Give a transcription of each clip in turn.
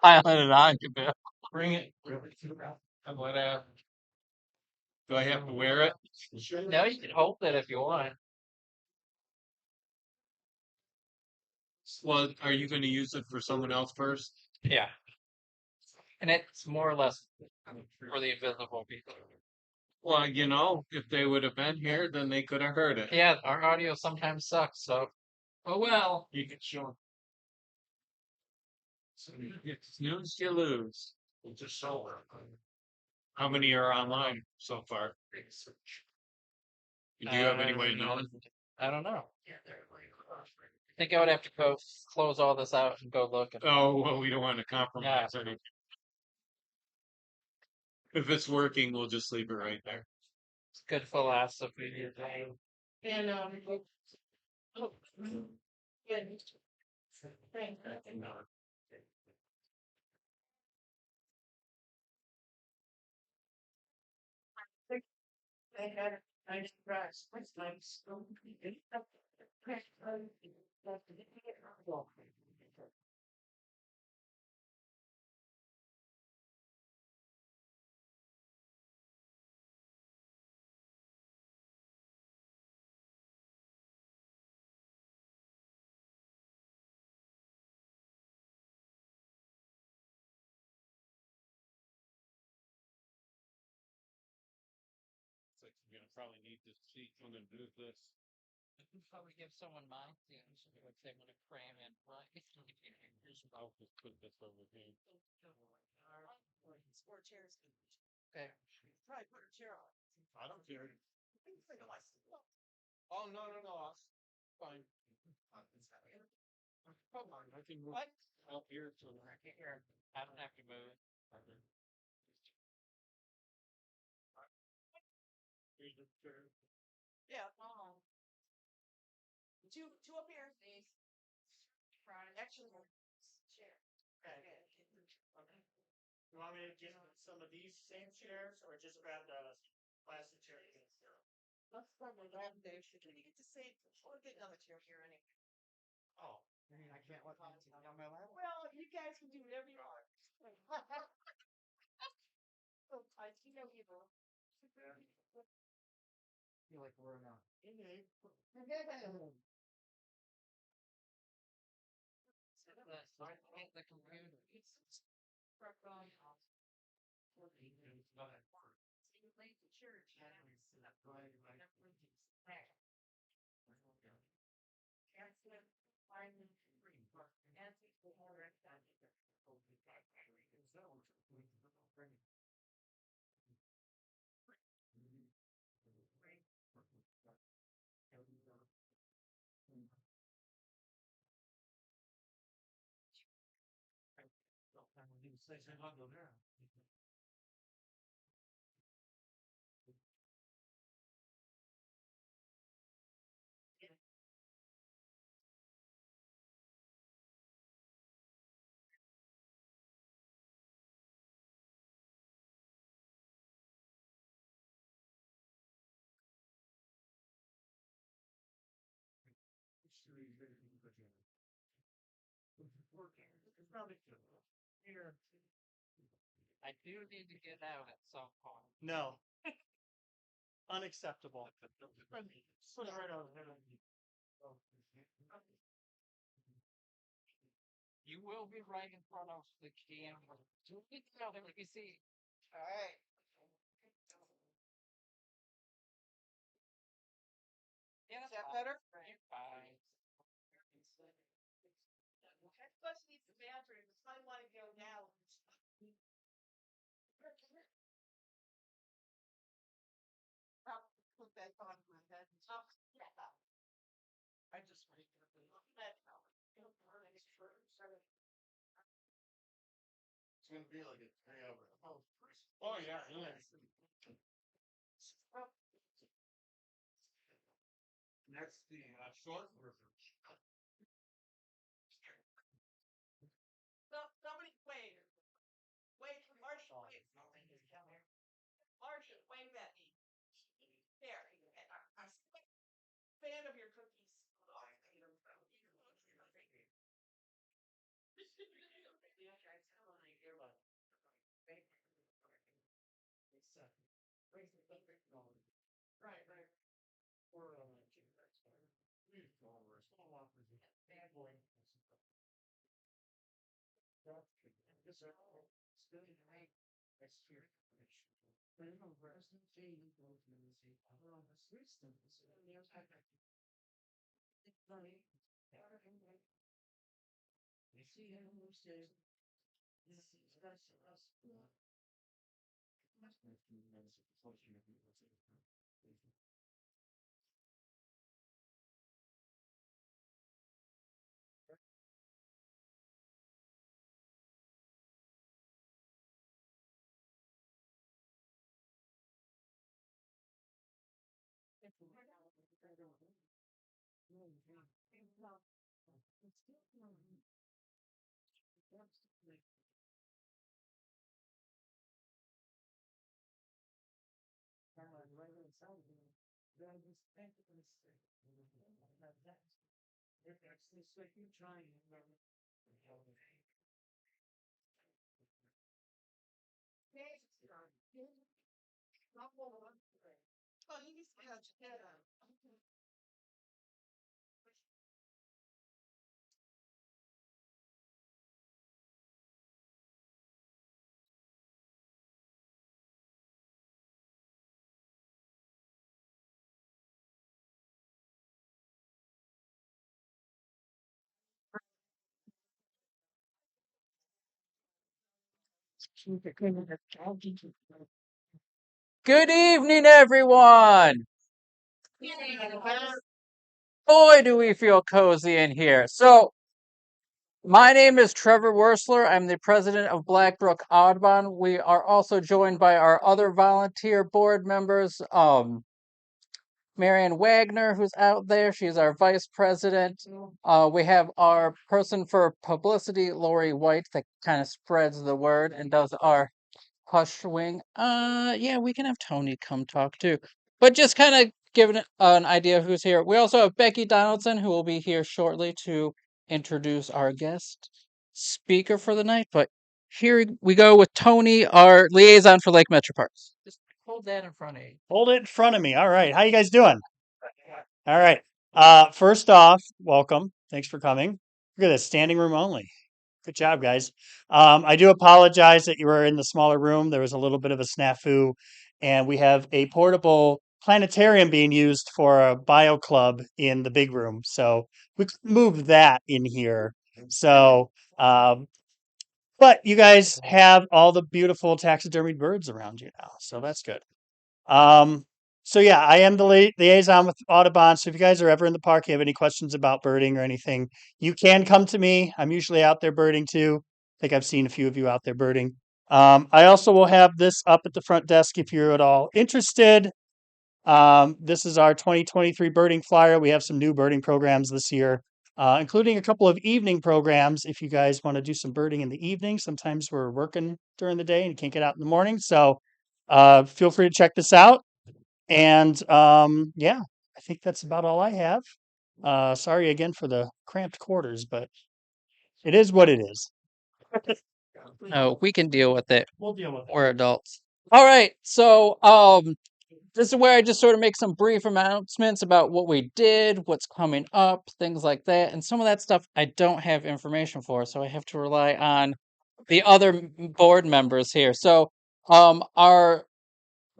Piling it on you, Bill. Bring it. What, do I have to wear it? No, you can hold it if you want. Well, are you going to use it for someone else first? Yeah. And it's more or less for the invisible people. Well, if they would have been here, then they could have heard it. Yeah, our audio sometimes sucks, so. Oh well. You can show 'em. So you snooze, you lose. Just so. How many are online so far? Do you have any way of knowing? I don't know. I think I would have to go close all this out and go look. Oh, well, we don't want to compromise anything. If it's working, we'll just leave it right there. It's good philosophy. And oh, good. Thanks. I had a nice price. That's nice. Like you're gonna probably need this seat. I'm gonna do this. I could probably give someone my things if they want to cram in. Right? I'll just put this over here. Four chairs. Okay. Probably put a chair on. I don't care. Oh no. Fine. Come on, I can move. What? Out here so I can't hear. I don't have to move. Here's the chair. Yeah. Two up here, please. Actually, chair. Okay. You want me to get some of these same chairs, or just grab the plastic chair? Let's probably grab those. Can you get the same? We'll get another chair here anyway. Oh, I mean, I can't let them on my lap. Well, you guys can do whatever you want. I see no evil. Feel like we're not. The computer. Late to church. I do need to get out at some point. No. Unacceptable. Put it right over there. You will be right in front of the camera. Let me see. All right. Yeah, is that better? You're fine. Plus needs the bathroom. So I want to go now. Put that on my head. I just want to look at that. It's gonna be like a 3 hour. Oh yeah. That's the short version. No, somebody wait. Wait, Marsh, wait. Marsh, wait at me. There. I'm a fan of your cookies. Good evening, everyone. Boy, do we feel cozy in here. So, my name is Trevor Wursler. I'm the president of Blackbrook Audubon. We are also joined by our other volunteer board members, Marianne Wagner, who's out there. She's our vice president. We have our person for publicity, Lori White, that kind of spreads the word and does our hush wing. Yeah, we can have Tony come talk too. But just kind of giving an idea of who's here. We also have Becky Donaldson, who will be here shortly to introduce our guest speaker for the night. But here we go with Tony, our liaison for Lake Metroparks. Just hold that in front of you. Hold it in front of me. All right. How you guys doing? All right. First off, welcome. Thanks for coming. Look at this, standing room only. Good job, guys. I do apologize that you were in the smaller room. There was a little bit of a snafu, and we have a portable planetarium being used for a bio club in the big room. So we could move that in here. So, but you guys have all the beautiful taxidermied birds around you now. So that's good. Um, so yeah, I am the liaison with Audubon. So if you guys are ever in the park, you have any questions about birding or anything, you can come to me. I'm usually out there birding too. I think I've seen a few of you out there birding. I also will have this up at the front desk if you're at all interested. This is our 2023 birding flyer. We have some new birding programs this year, including a couple of evening programs. If you guys want to do some birding in the evening, sometimes we're working during the day and can't get out in the morning. So feel free to check this out. And yeah, I think that's about all I have. Sorry again for the cramped quarters, but it is what it is. No, we can deal with it. We'll deal with it. We're adults. All right. So, this is where I just sort of make some brief announcements about what we did, what's coming up, things like that. And some of that stuff I don't have information for, so I have to rely on the other board members here. So, our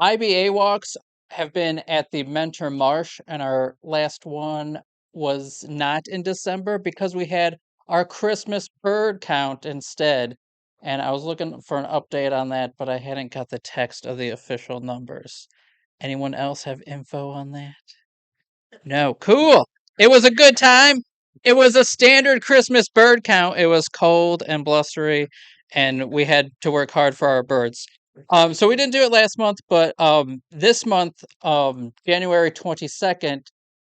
IBA walks have been at the Mentor Marsh, and our last one was not in December because we had our Christmas bird count instead. And I was looking for an update on that, but I hadn't got the text of the official numbers. Anyone else have info on that? No. Cool. It was a good time. It was a standard Christmas bird count. It was cold and blustery, and we had to work hard for our birds. So we didn't do it last month, but this month, January 22nd,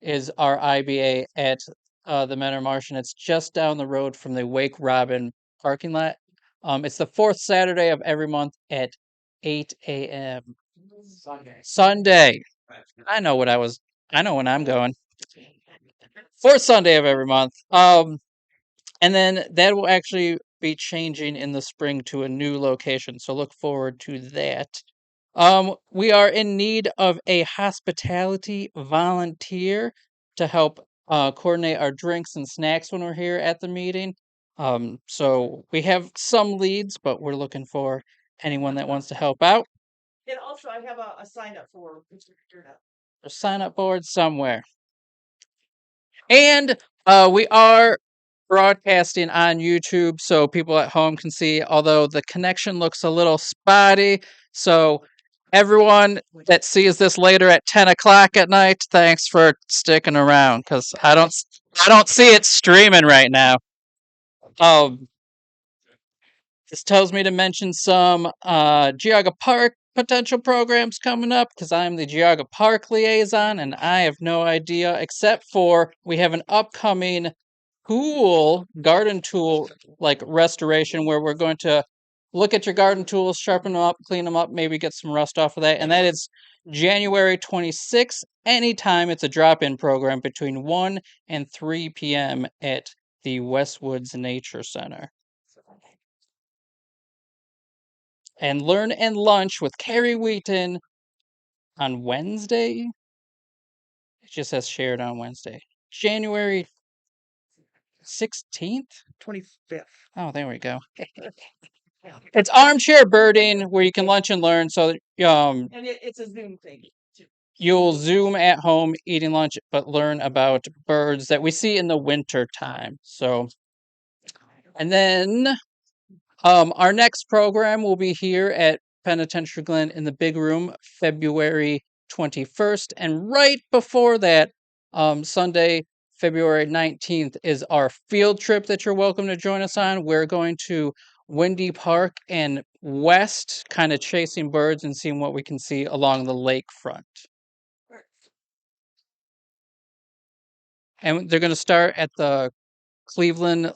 is our IBA at the Menor Marsh, and it's just down the road from the Wake Robin parking lot. It's the fourth Saturday of every month at 8 a.m. Sunday. I know when I'm going. Fourth Sunday of every month. And then that will actually be changing in the spring to a new location. So look forward to that. We are in need of a hospitality volunteer to help coordinate our drinks and snacks when we're here at the meeting. So we have some leads, but we're looking for anyone that wants to help out. And also, I have a sign up for. A sign up board somewhere. And we are broadcasting on YouTube so people at home can see, although the connection looks a little spotty. So everyone that sees this later at 10 o'clock at night, thanks for sticking around because I don't see it streaming right now. This tells me to mention some Geauga Park potential programs coming up because I'm the Geauga Park liaison and I have no idea except for we have an upcoming garden tool like restoration where we're going to look at your garden tools, sharpen them up, clean them up, maybe get some rust off of that. And that is January 26th. Anytime it's a drop-in program between 1 and 3 p.m. at the Westwoods Nature Center. And Learn and Lunch with Carrie Wheaton on Wednesday. It just says shared on Wednesday. January 16th? 25th. Oh, there we go. It's armchair birding where you can lunch and learn. So And it's a Zoom thing. Too. you'll Zoom at home eating lunch, but learn about birds that we see in the winter time. So, and then our next program will be here at Penitentiary Glen in the big room, February 21st. And right before that, Sunday, February 19th, is our field trip that you're welcome to join us on. We're going to Windy Park and West, kind of chasing birds and seeing what we can see along the lakefront. And they're going to start at the Cleveland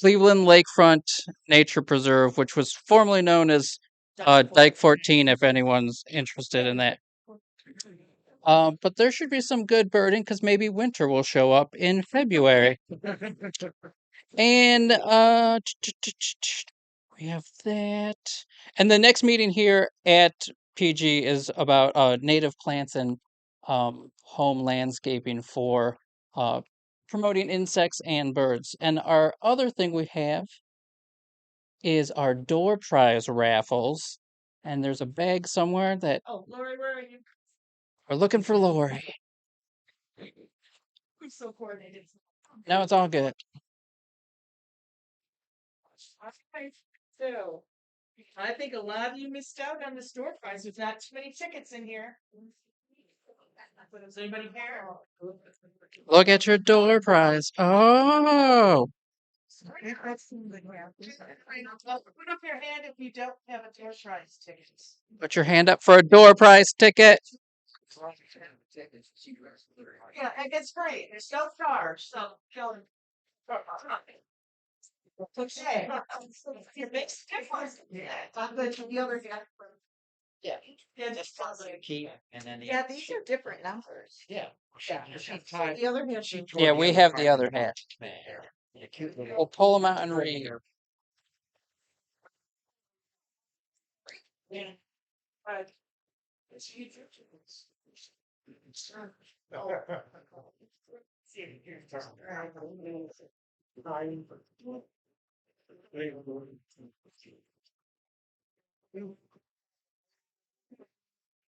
Lakefront Nature Preserve, which was formerly known as Dike 14, if anyone's interested in that. But there should be some good birding because maybe winter will show up in February. And we have that. And the next meeting here at PG is about native plants and home landscaping for promoting insects and birds. And our other thing we have is our door prize raffles. And there's a bag somewhere that Oh, Lori, where are you? we're looking for Lori. I'm so coordinated. No, it's all good. So, I think a lot of you missed out on the store prize. There's not too many tickets in here. But is anybody here? Look at your door prize. Oh, Put up your hand if you don't have a door prize ticket. put your hand up for a door prize ticket. Yeah, and it's free. There's no charge. So, okay. It makes a difference. I'm going to the other hand. Yeah. Yeah, just Key and then yeah, these are different numbers. yeah. The other hand. Yeah, we have the other hat. We'll pull them out and read. Yeah.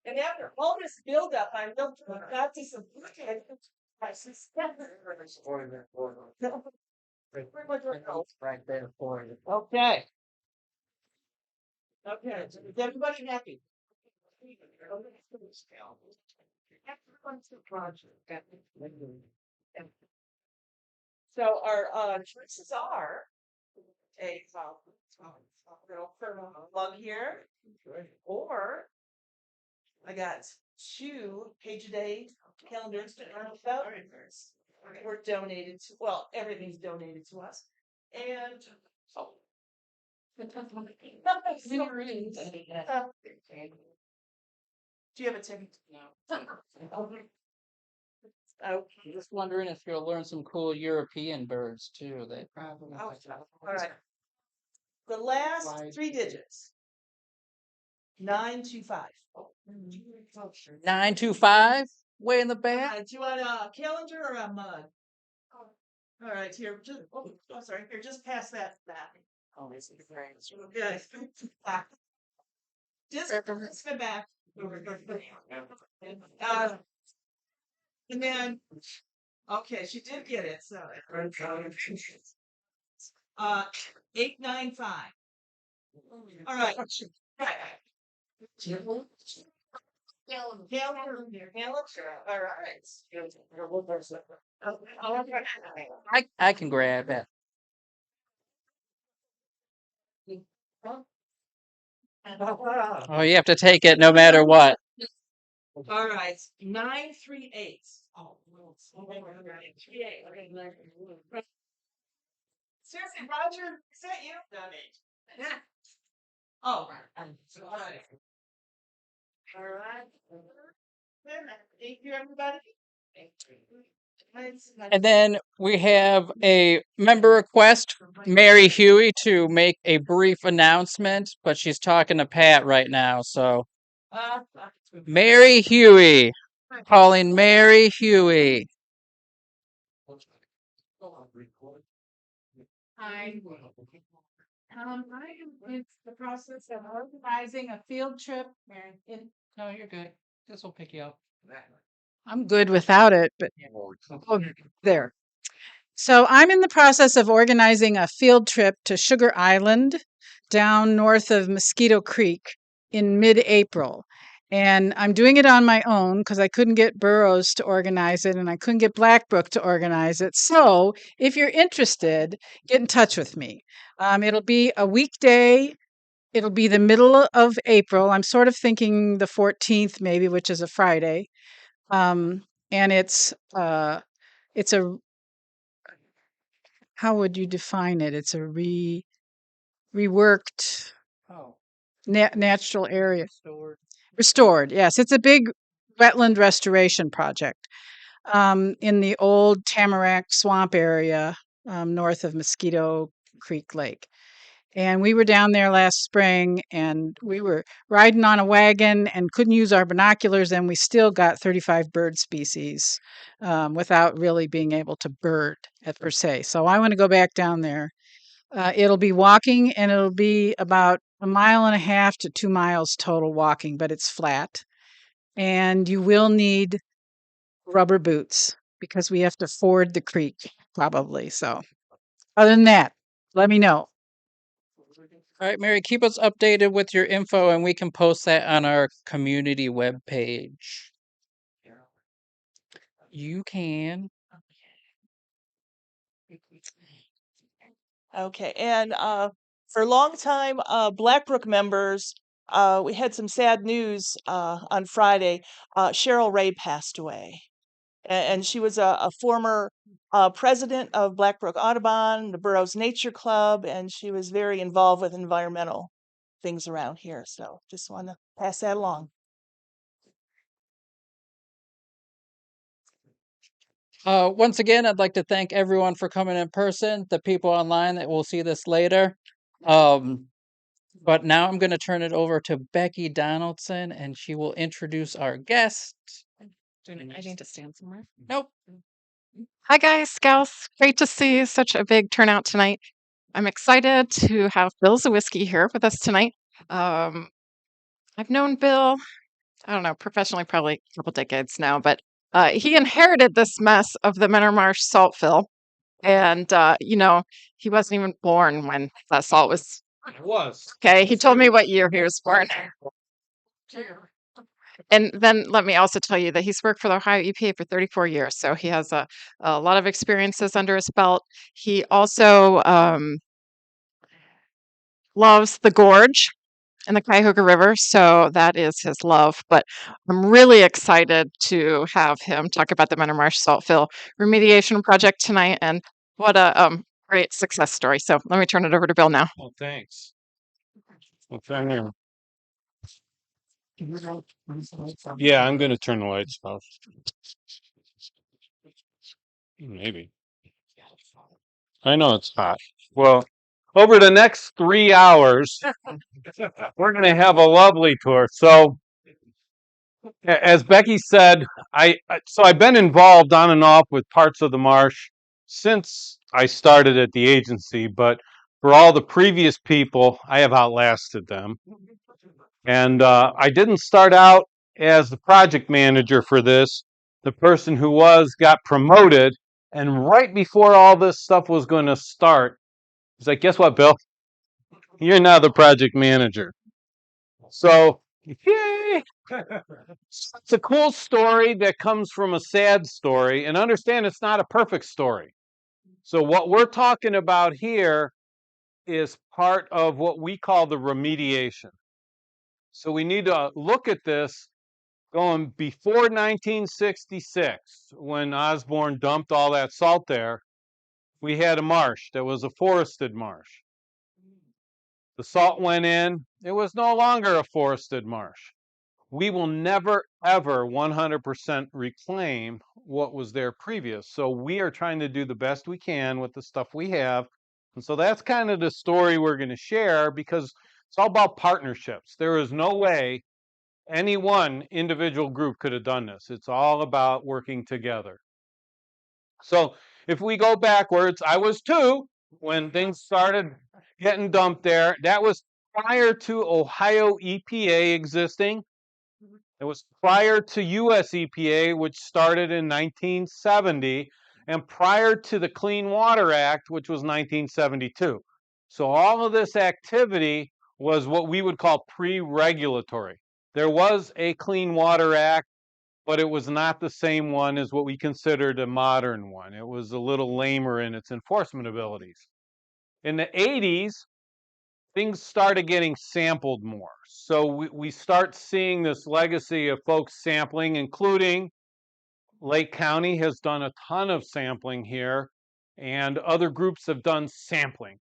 And after all this buildup, I built got to some prices. Right there for you. Okay. Okay, so is everybody happy? So our choices are a little mug here, or I got 2 page a day calendars to earn about. Were donated to, well, everything's donated to us. And do you have a ticket? No. I'm just wondering if you'll learn some cool European birds too. They probably. All right. The last 3 digits 925. 925, way in the back. Do you want a calendar or a mug? All right, here. Sorry. Here, just pass that back. Oh, this is great. Good. Just come back. And then, okay, she did get it. So, 895. All right. All right. I can grab it. Oh, you have to take it no matter what. All right. 938. Seriously, Roger, is that you? Yeah. Oh, all right. All right. Thank you, everybody. And then we have a member request, Mary Huey, to make a brief announcement, but she's talking to Pat right now. So, Mary Huey, calling Mary Huey. Hi. I am in the process of organizing a field trip. No, you're good. This will pick you up. I'm good without it, but oh, there. So I'm in the process of organizing a field trip to Sugar Island down north of Mosquito Creek in mid-April. And I'm doing it on my own because I couldn't get Burroughs to organize it and I couldn't get Blackbrook to organize it. So if you're interested, get in touch with me. It'll be a weekday. It'll be the middle of April. I'm sort of thinking the 14th maybe, which is a Friday. And it's a how would you define it? It's a reworked Oh, natural area. Restored, yes. It's a big wetland restoration project in the old Tamarack Swamp area north of Mosquito Creek Lake. And we were down there last spring and we were riding on a wagon and couldn't use our binoculars, and we still got 35 bird species without really being able to bird per se. So I want to go back down there. It'll be walking and it'll be about 1.5 to 2 miles total walking, but it's flat. And you will need rubber boots because we have to ford the creek probably. So other than that, let me know. all right, Mary, keep us updated with your info and we can post that on our community webpage. You can. Okay, and for longtime Blackbrook members, we had some sad news on Friday. Cheryl Ray passed away, and she was a former president of Blackbrook Audubon, the Burroughs Nature Club, and she was very involved with environmental things around here. So just want to pass that along. Once again, I'd like to thank everyone for coming in person, the people online that will see this later. But now I'm going to turn it over to Becky Donaldson, and she will introduce our guest. I need to stand somewhere. Nope. Hi, guys, gals. Great to see such a big turnout tonight. I'm excited to have Bill Zawiski here with us tonight. I've known Bill, I don't know, professionally probably a couple decades now, but he inherited this mess of the Marsh salt fill. And, he wasn't even born when that salt was. It was. Okay, he told me what year he was born. And then let me also tell you that he's worked for the Ohio EPA for 34 years, so he has a lot of experiences under his belt. He also loves the gorge and the Cuyahoga River, so that is his love. But I'm really excited to have him talk about the Marsh salt fill remediation project tonight, and what a great success story. So let me turn it over to Bill now. Well, thanks. Well, thank you. Yeah, I'm gonna turn the lights off. Maybe. I know it's hot. Well, over the next 3 hours, we're going to have a lovely tour. So, as Becky said, I've been involved on and off with parts of the marsh since I started at the agency, but for all the previous people, I have outlasted them. And I didn't start out as the project manager for this. The person who was got promoted, and right before all this stuff was going to start, he's like, "Guess what, Bill? You're now the project manager." So, yay! It's a cool story that comes from a sad story, and understand it's not a perfect story. So, what we're talking about here is part of what we call the remediation. So, we need to look at this going before 1966, when Osborne dumped all that salt there. We had a marsh that was a forested marsh. The salt went in, it was no longer a forested marsh. We will never, ever 100% reclaim what was there previous. So we are trying to do the best we can with the stuff we have. And so that's kind of the story we're going to share, because it's all about partnerships. There is no way any one individual group could have done this. It's all about working together. So if we go backwards, I was 2 when things started getting dumped there. That was prior to Ohio EPA existing. It was prior to US EPA, which started in 1970, and prior to the Clean Water Act, which was 1972. So all of this activity was what we would call pre-regulatory. There was a Clean Water Act, but it was not the same one as what we considered a modern one. It was a little lamer in its enforcement abilities. In the 80s, things started getting sampled more. So we start seeing this legacy of folks sampling, including Lake County has done a ton of sampling here, and other groups have done sampling.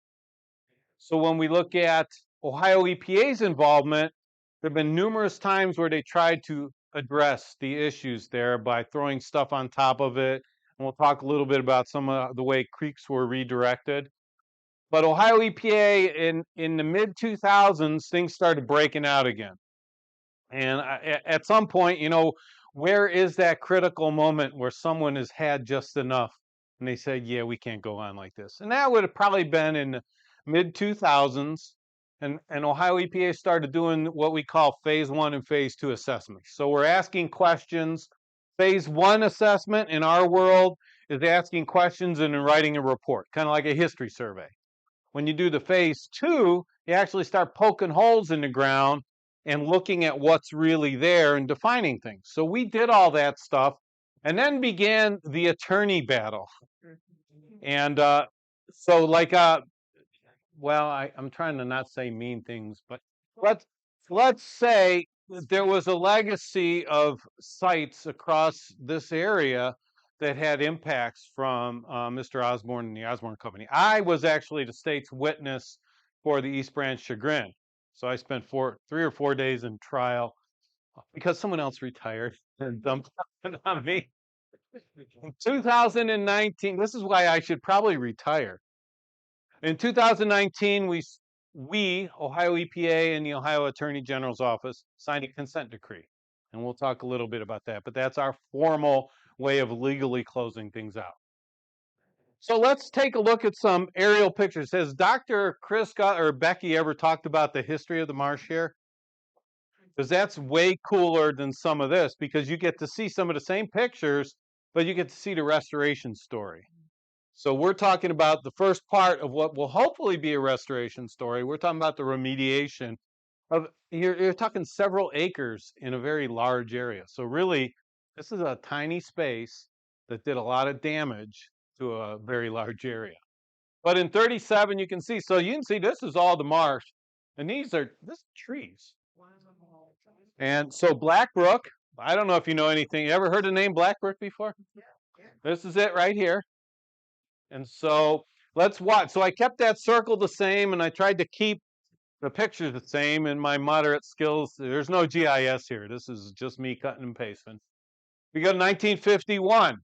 So when we look at Ohio EPA's involvement, there have been numerous times where they tried to address the issues there by throwing stuff on top of it. And we'll talk a little bit about some of the way creeks were redirected. But Ohio EPA in the mid 2000s, things started breaking out again. And at some point, where is that critical moment where someone has had just enough and they said, yeah, we can't go on like this? And that would have probably been in the mid 2000s. And Ohio EPA started doing what we call phase 1 and phase 2 assessments. So we're asking questions. Phase 1 assessment in our world is asking questions and then writing a report, kind of like a history survey. When you do the phase 2, you actually start poking holes in the ground and looking at what's really there and defining things. So we did all that stuff, and then began the attorney battle. And so, like, well, I'm trying to not say mean things, but let's say there was a legacy of sites across this area that had impacts from Mr. Osborne and the Osborne Company. I was actually the state's witness for the East Branch chagrin. So I spent 3 or 4 days in trial because someone else retired and dumped it on me. In 2019, this is why I should probably retire. In 2019, we, Ohio EPA and the Ohio Attorney General's office, signed a consent decree. And we'll talk a little bit about that, but that's our formal way of legally closing things out. So let's take a look at some aerial pictures. Has Dr. Chris or Becky ever talked about the history of the marsh here? Because that's way cooler than some of this, because you get to see some of the same pictures, but you get to see the restoration story. So we're talking about the first part of what will hopefully be a restoration story. We're talking about the remediation of, you're talking several acres in a very large area. So really, this is a tiny space that did a lot of damage to a very large area. But in 37, you can see this is all the marsh, and this is trees. And so Blackbrook, I don't know if you know anything. You ever heard the name Blackbrook before? Yeah. This is it right here. And so let's watch. So I kept that circle the same, and I tried to keep the pictures the same in my moderate skills. There's no GIS here. This is just me cutting and pasting. We go to 1951.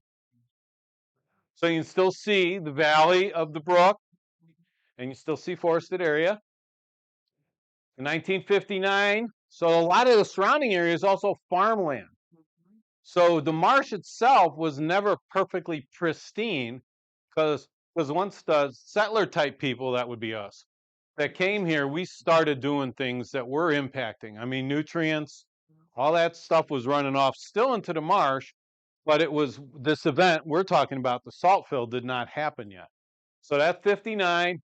So you can still see the valley of the brook. and you still see forested area. In 1959, so a lot of the surrounding area is also farmland. So the marsh itself was never perfectly pristine because once the settler type people, that would be us, that came here, we started doing things that were impacting. I mean, nutrients, all that stuff was running off still into the marsh, but it was this event we're talking about, the salt fill, did not happen yet. So that's 59.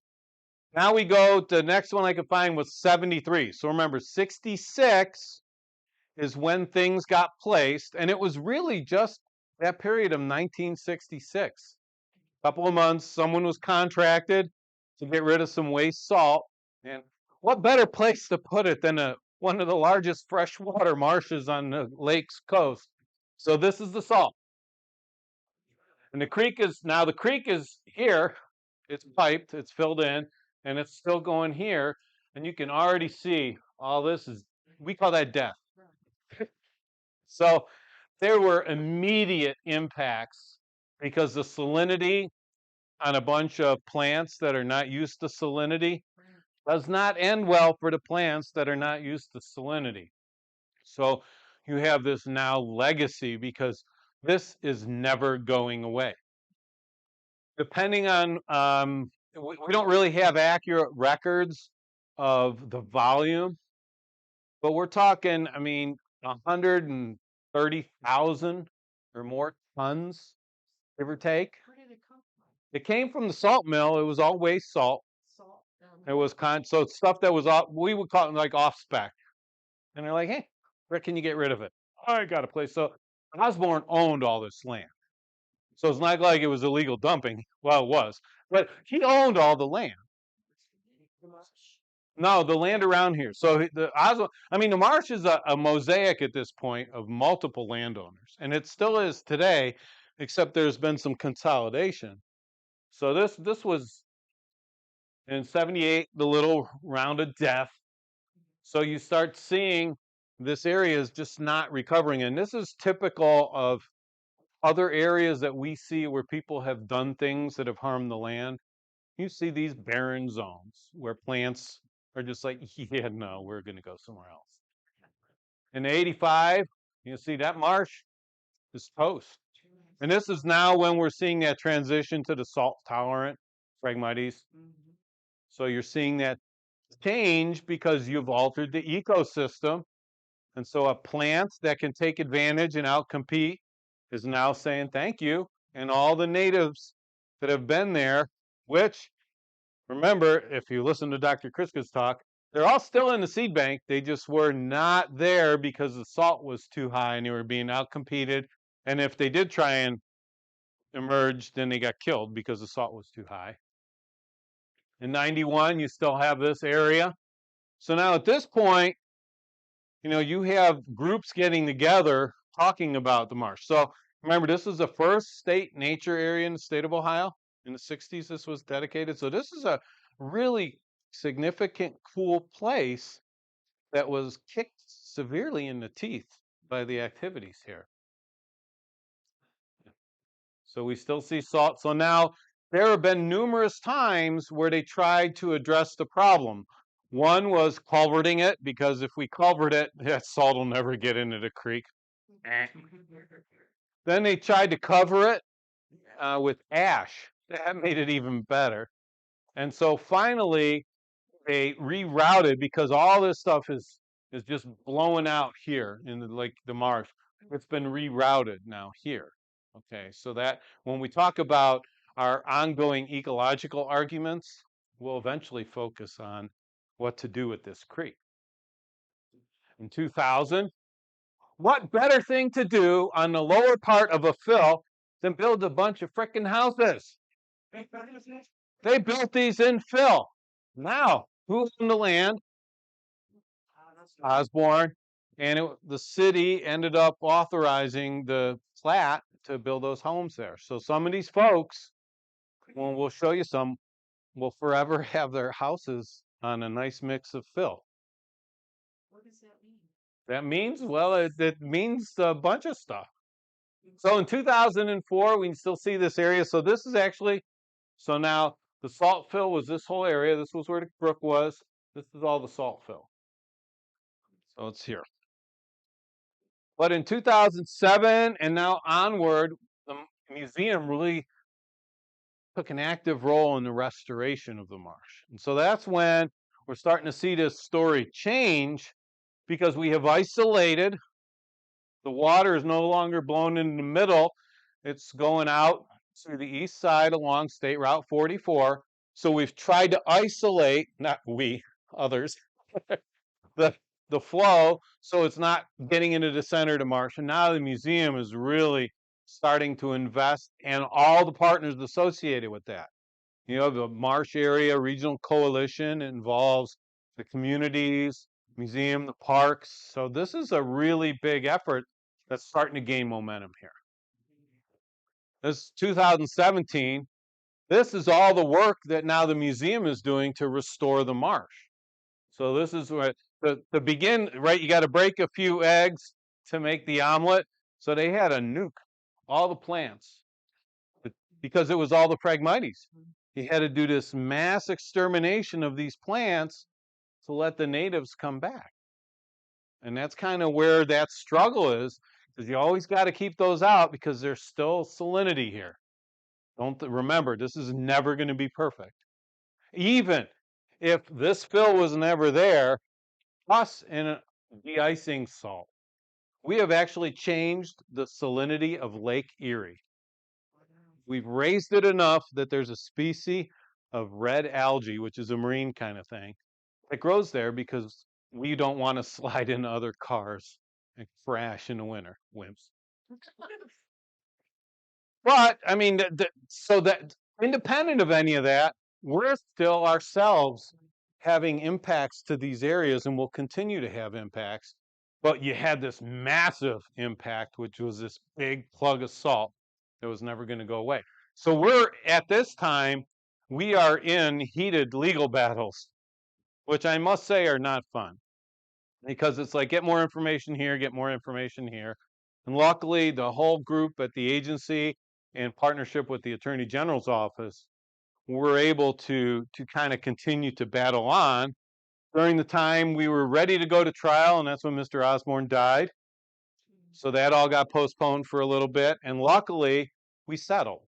Now we go to the next one I could find was 73. So remember, 66 is when things got placed, and it was really just that period of 1966. A couple of months, someone was contracted to get rid of some waste salt, and what better place to put it than one of the largest freshwater marshes on the lake's coast? So this is the salt. And the creek is here, it's piped, it's filled in, and it's still going here, and you can already see all this is, we call that death. So there were immediate impacts because the salinity on a bunch of plants that are not used to salinity does not end well for the plants that are not used to salinity. So you have this now legacy because this is never going away. Depending on, we don't really have accurate records of the volume, but we're talking, I mean, 130,000 or more tons, give or take. Where did it come from? It came from the salt mill. It was all waste salt. Salt. It was so stuff that was off, we would call it like off spec. And they're like, hey, where can you get rid of it? I got a place. So Osborne owned all this land. So it's not like it was illegal dumping. Well, it was, but he owned all the land. No, the land around here. So the marsh is a mosaic at this point of multiple landowners, and it still is today, except there's been some consolidation. So this was in 78, the little round of death. So you start seeing this area is just not recovering, and this is typical of other areas that we see where people have done things that have harmed the land. You see these barren zones where plants are just like, yeah, no, we're going to go somewhere else. In 85, you see that marsh is toast. And this is now when we're seeing that transition to the salt-tolerant Phragmites. So you're seeing that change because you've altered the ecosystem. And so a plant that can take advantage and outcompete is now saying thank you. And all the natives that have been there, which, remember, if you listen to Dr. Kriska's talk, they're all still in the seed bank. They just were not there because the salt was too high and they were being outcompeted. And if they did try and emerge, then they got killed because the salt was too high. In 91, you still have this area. So now at this point, you have groups getting together talking about the marsh. So remember, this is the first state nature area in the state of Ohio. In the 60s, this was dedicated. So this is a really significant, cool place that was kicked severely in the teeth by the activities here. So we still see salt. So now there have been numerous times where they tried to address the problem. One was culverting it, because if we culvert it, that salt will never get into the creek. Then they tried to cover it with ash. That made it even better. And so finally, they rerouted, because all this stuff is just blowing out here in the marsh. It's been rerouted now here. Okay, so that when we talk about our ongoing ecological arguments, we'll eventually focus on what to do with this creek. In 2000, what better thing to do on the lower part of a fill than build a bunch of frickin' houses? They built these in fill. Now, who owned the land? Osborne. And the city ended up authorizing the plat to build those homes there. So some of these folks, when we'll show you some, will forever have their houses on a nice mix of fill. What does that mean? That means, well, it means a bunch of stuff. So in 2004, we can still see this area. So this is actually, so now The salt fill was this whole area. This was where the brook was. This is all the salt fill. So it's here. But in 2007 and now onward, the museum really took an active role in the restoration of the marsh. And so that's when we're starting to see this story change, because we have isolated. The water is no longer blown in the middle. It's going out to the east side along State Route 44. So we've tried to isolate, not we, others, the the flow, so it's not getting into the center of the marsh. And now the museum is really starting to invest, and all the partners associated with that. You know, the Marsh Area Regional Coalition involves the communities, museum, the parks. So this is a really big effort that's starting to gain momentum here. This is 2017. This is all the work that now the museum is doing to restore the marsh. So this is what the begin, right? You got to break a few eggs to make the omelet. So they had to nuke all the plants because it was all the Phragmites. He had to do this mass extermination of these plants to let the natives come back. And that's kind of where that struggle is, because you always got to keep those out because there's still salinity here. Don't remember, this is never going to be perfect. Even if this fill was never there, us in de-icing salt, we have actually changed the salinity of Lake Erie. We've raised it enough that there's a species of red algae, which is a marine kind of thing, that grows there because we don't want to slide into other cars and crash in the winter. Wimps. But, I mean, so that independent of any of that, we're still ourselves having impacts to these areas and will continue to have impacts. But you had this massive impact, which was this big plug of salt that was never going to go away. So we're, at this time, we are in heated legal battles, which I must say are not fun. Because it's like, get more information here, get more information here. And luckily, the whole group at the agency, in partnership with the Attorney General's office, were able to kind of continue to battle on. During the time we were ready to go to trial, and that's when Mr. Osborne died. So that all got postponed for a little bit. And luckily, we settled,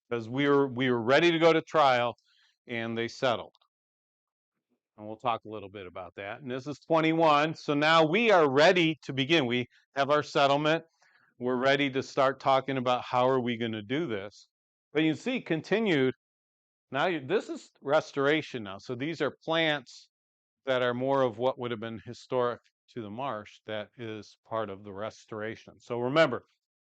because we were ready to go to trial, and they settled. And we'll talk a little bit about that. And this is 21. So now we are ready to begin. We have our settlement. We're ready to start talking about how are we going to do this. But you see, continued. Now this is restoration now. So these are plants that are more of what would have been historic to the marsh that is part of the restoration. So remember,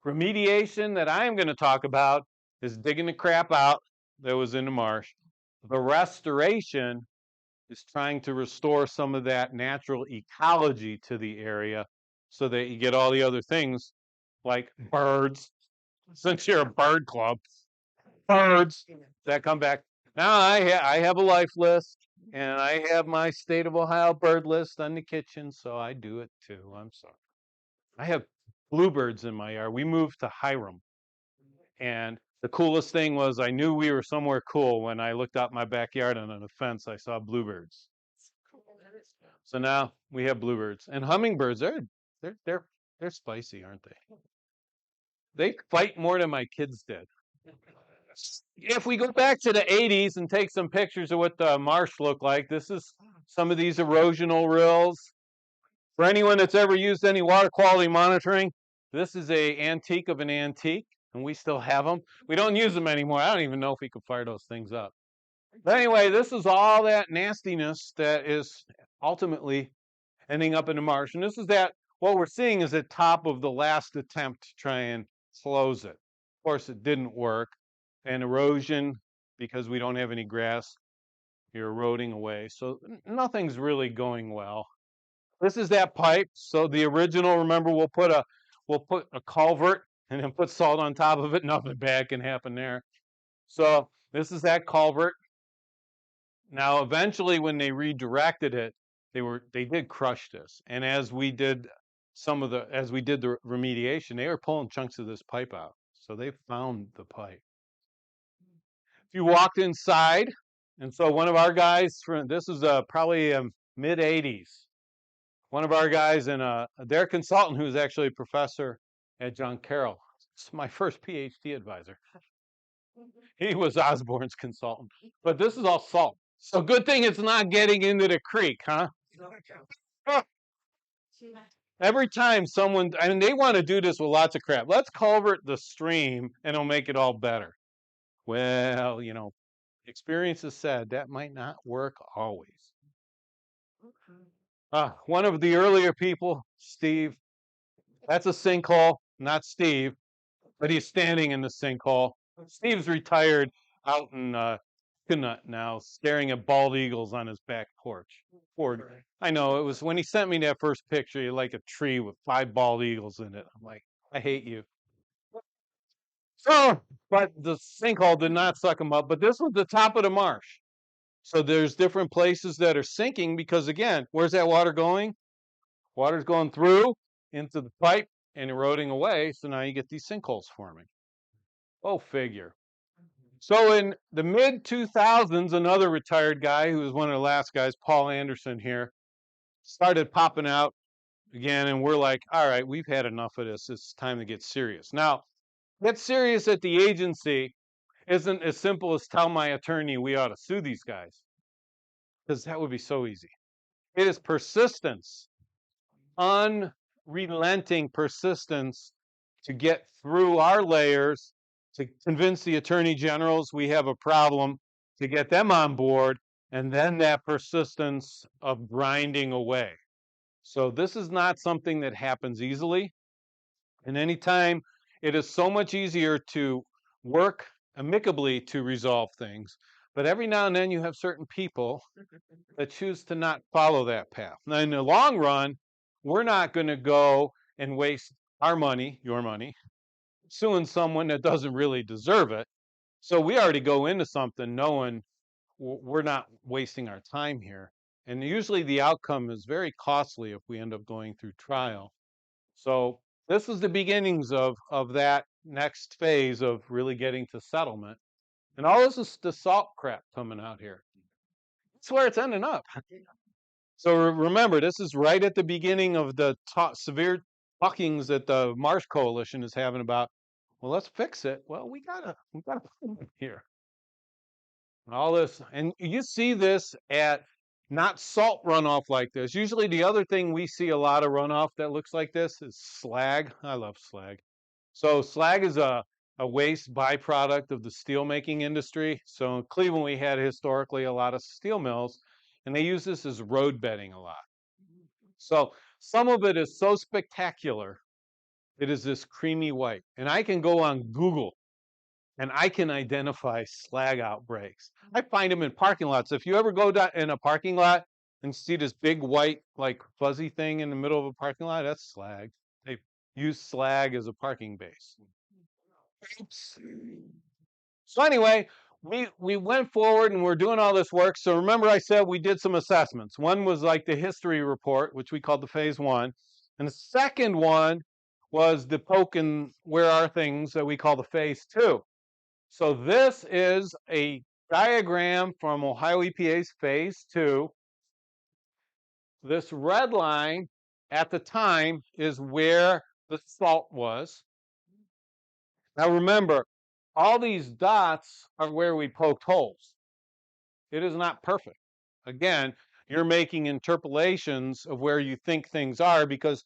remediation that I am going to talk about is digging the crap out that was in the marsh. The restoration is trying to restore some of that natural ecology to the area so that you get all the other things like birds, since you're a bird club, birds that come back. Now I have a life list, and I have my state of Ohio bird list on the kitchen, so I do it too. I'm sorry. I have bluebirds in my yard. We moved to Hiram, and the coolest thing was I knew we were somewhere cool when I looked out my backyard, and on the fence I saw bluebirds. So now we have bluebirds and hummingbirds. They're spicy, aren't they? They fight more than my kids did. If we go back to the 80s and take some pictures of what the marsh looked like, this is some of these erosional rills. For anyone that's ever used any water quality monitoring, this is a antique of an antique, and we still have them. We don't use them anymore. I don't even know if we could fire those things up. But anyway, this is all that nastiness that is ultimately ending up in the marsh. And this is that, what we're seeing is the top of the last attempt to try and close it. Of course, it didn't work. And erosion, because we don't have any grass, you're eroding away. So nothing's really going well. This is that pipe. So the original, remember, we'll put a culvert and then put salt on top of it. Nothing bad can happen there. So this is that culvert. Now, eventually, when they redirected it, they did crush this. And as we did the remediation, they were pulling chunks of this pipe out. So they found the pipe. If you walked inside, and so one of our guys, this is probably mid 80s, one of our guys and their consultant, who's actually a professor at John Carroll, it's my first PhD advisor. He was Osborne's consultant. But this is all salt. So good thing it's not getting into the creek, huh? Every time someone, I mean, they want to do this with lots of crap. Let's culvert the stream and it'll make it all better. Well, experience has said that might not work always. One of the earlier people, Steve, that's a sinkhole, not Steve, but he's standing in the sinkhole. Steve's retired out in Kunut now, staring at bald eagles on his back porch. I know, it was when he sent me that first picture, he had like a tree with 5 bald eagles in it. I'm like, I hate you. So, but the sinkhole did not suck him up. But this was the top of the marsh. So there's different places that are sinking because, again, where's that water going? Water's going through into the pipe and eroding away. So now you get these sinkholes forming. Oh, figure. So in the mid 2000s, another retired guy who was one of the last guys, Paul Anderson here, started popping out again. And we're like, all right, we've had enough of this. It's time to get serious. Now, get serious at the agency isn't as simple as tell my attorney we ought to sue these guys, because that would be so easy. It is persistence, unrelenting persistence to get through our layers, to convince the attorney generals we have a problem, to get them on board, and then that persistence of grinding away. So this is not something that happens easily. And anytime, it is so much easier to work amicably to resolve things. But every now and then you have certain people that choose to not follow that path. Now, in the long run, we're not going to go and waste our money, your money, suing someone that doesn't really deserve it. So we already go into something knowing we're not wasting our time here. And usually the outcome is very costly if we end up going through trial. So this is the beginnings of that next phase of really getting to settlement. And all this is the salt crap coming out here. That's where it's ending up. So remember, this is right at the beginning of the severe talkings that the Marsh Coalition is having about, well, let's fix it. Well, we gotta here. And all this, and you see this at not salt runoff like this. Usually the other thing we see a lot of runoff that looks like this is slag. I love slag. So slag is a waste byproduct of the steelmaking industry. So in Cleveland, we had historically a lot of steel mills, and they use this as road bedding a lot. So some of it is so spectacular, it is this creamy white. And I can go on Google and I can identify slag outbreaks. I find them in parking lots. If you ever go down in a parking lot and see this big white, like fuzzy thing in the middle of a parking lot, that's slag. They use slag as a parking base. Oops. So anyway, we went forward and we're doing all this work. So remember I said we did some assessments. One was like the history report, which we called the phase 1. And the second one was the poke and where are things that we call the phase 2. So this is a diagram from Ohio EPA's phase 2. This red line at the time is where the salt was. Now remember, all these dots are where we poked holes. It is not perfect. Again, you're making interpolations of where you think things are because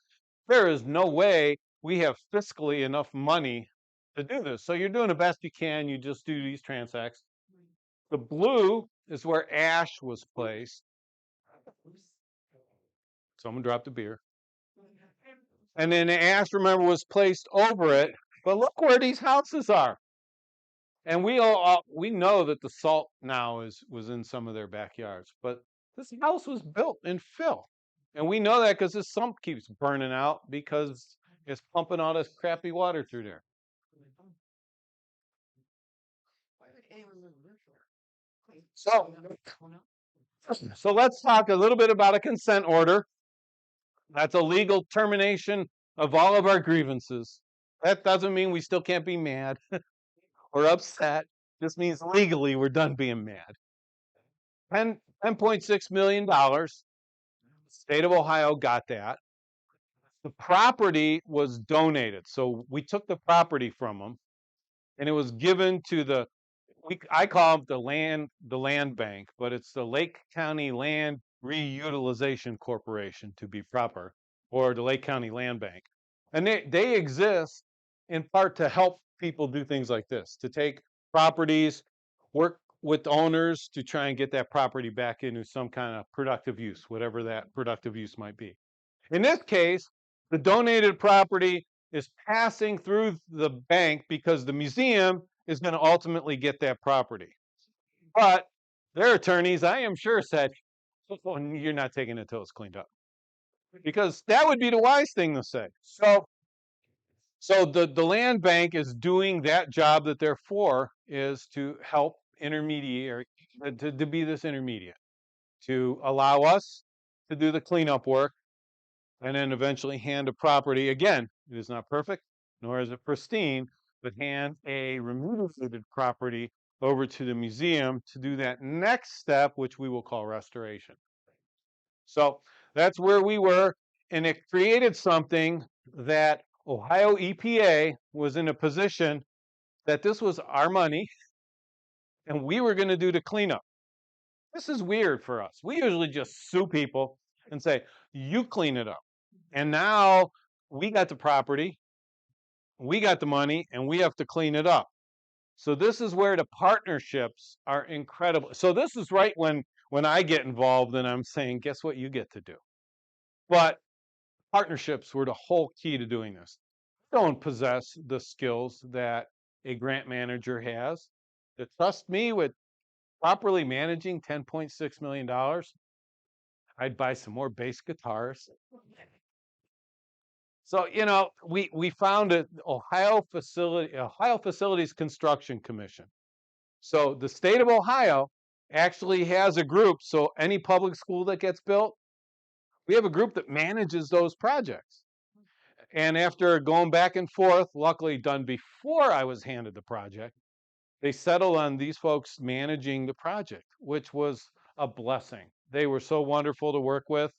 there is no way we have fiscally enough money to do this. So you're doing the best you can. You just do these transects. The blue is where ash was placed. Someone dropped a beer. And then the ash, remember, was placed over it. But look where these houses are. And we know that the salt now was in some of their backyards. But this house was built in fill. And we know that because this sump keeps burning out because it's pumping all this crappy water through there. So let's talk a little bit about a consent order. That's a legal termination of all of our grievances. That doesn't mean we still can't be mad or upset. This means legally we're done being mad. $10.6 million. The state of Ohio got that. The property was donated. So we took the property from them, and it was given to I call it the land bank, but it's the Lake County Land Reutilization Corporation, to be proper, or the Lake County Land Bank. And they exist in part to help people do things like this, to take properties, work with owners to try and get that property back into some kind of productive use, whatever that productive use might be. In this case, the donated property is passing through the bank because the museum is going to ultimately get that property. But their attorneys, I am sure, said, oh, you're not taking it until it's cleaned up. Because that would be the wise thing to say. So the land bank is doing that job that they're for, is to help intermediary, to be this intermediate, to allow us to do the cleanup work, and then eventually hand a property. Again, it is not perfect, nor is it pristine, but hand a remediated property over to the museum to do that next step, which we will call restoration. So that's where we were, and it created something that Ohio EPA was in a position that this was our money, and we were going to do the cleanup. This is weird for us. We usually just sue people and say, you clean it up. And now we got the property, we got the money, and we have to clean it up. So this is where the partnerships are incredible. So this is right when I get involved and I'm saying, guess what you get to do? But partnerships were the whole key to doing this. I don't possess the skills that a grant manager has. To trust me with properly managing $10.6 million, I'd buy some more bass guitars. So, we founded Ohio Facilities Construction Commission. So the state of Ohio actually has a group. So any public school that gets built, we have a group that manages those projects. And after going back and forth, luckily done before I was handed the project, they settled on these folks managing the project, which was a blessing. They were so wonderful to work with.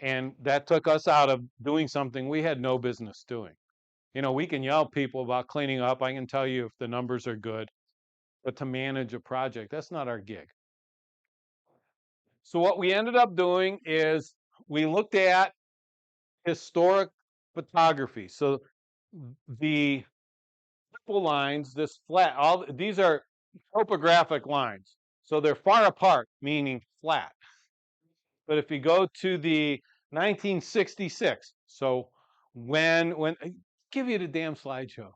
And that took us out of doing something we had no business doing. We can yell at people about cleaning up. I can tell you if the numbers are good. But to manage a project, that's not our gig. So what we ended up doing is we looked at historic photography. So the purple lines, this flat, these are topographic lines. So they're far apart, meaning flat. But if you go to the 1966, so when I give you the damn slideshow.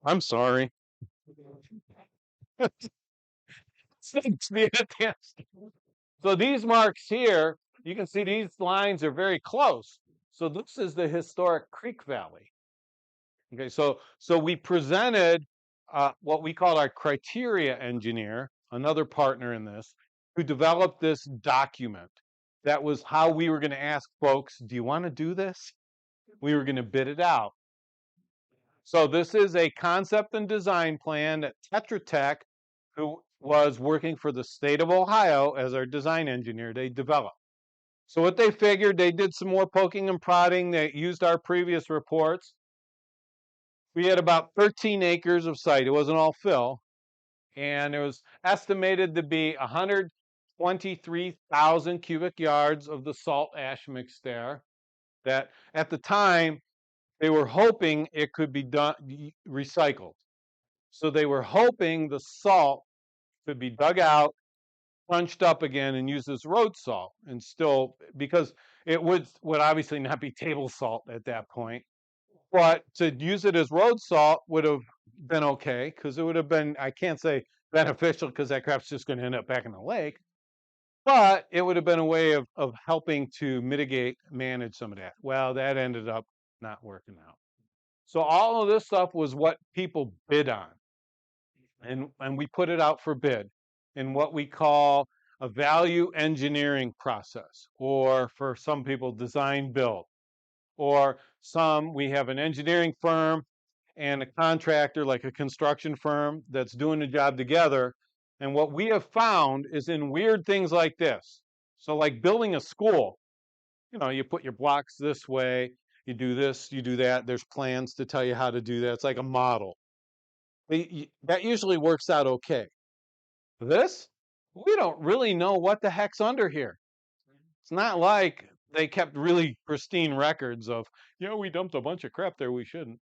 I'm sorry. So these marks here, you can see these lines are very close. So this is the historic Creek Valley. Okay, so we presented what we call our criteria engineer, another partner in this, who developed this document. That was how we were going to ask folks, do you want to do this? We were going to bid it out. So this is a concept and design plan that Tetra Tech, who was working for the state of Ohio as our design engineer, they developed. So what they figured, they did some more poking and prodding. They used our previous reports. We had about 13 acres of site. It wasn't all fill. And it was estimated to be 123,000 cubic yards of the salt ash mix there. That at the time, they were hoping it could be done recycled. So they were hoping the salt could be dug out, crunched up again, and used as road salt. And still, because it would obviously not be table salt at that point. But to use it as road salt would have been okay, because it would have been, I can't say beneficial because that crap's just going to end up back in the lake. But it would have been a way of helping to manage some of that. Well, that ended up not working out. So all of this stuff was what people bid on. And we put it out for bid in what we call a value engineering process, or for some people, design build. Or some. We have an engineering firm and a contractor, like a construction firm, that's doing the job together. And what we have found is in weird things like this. So, like building a school, you put your blocks this way, you do this, you do that. There's plans to tell you how to do that. It's like a model. That usually works out okay. This, we don't really know what the heck's under here. It's not like they kept really pristine records of, we dumped a bunch of crap there we shouldn't.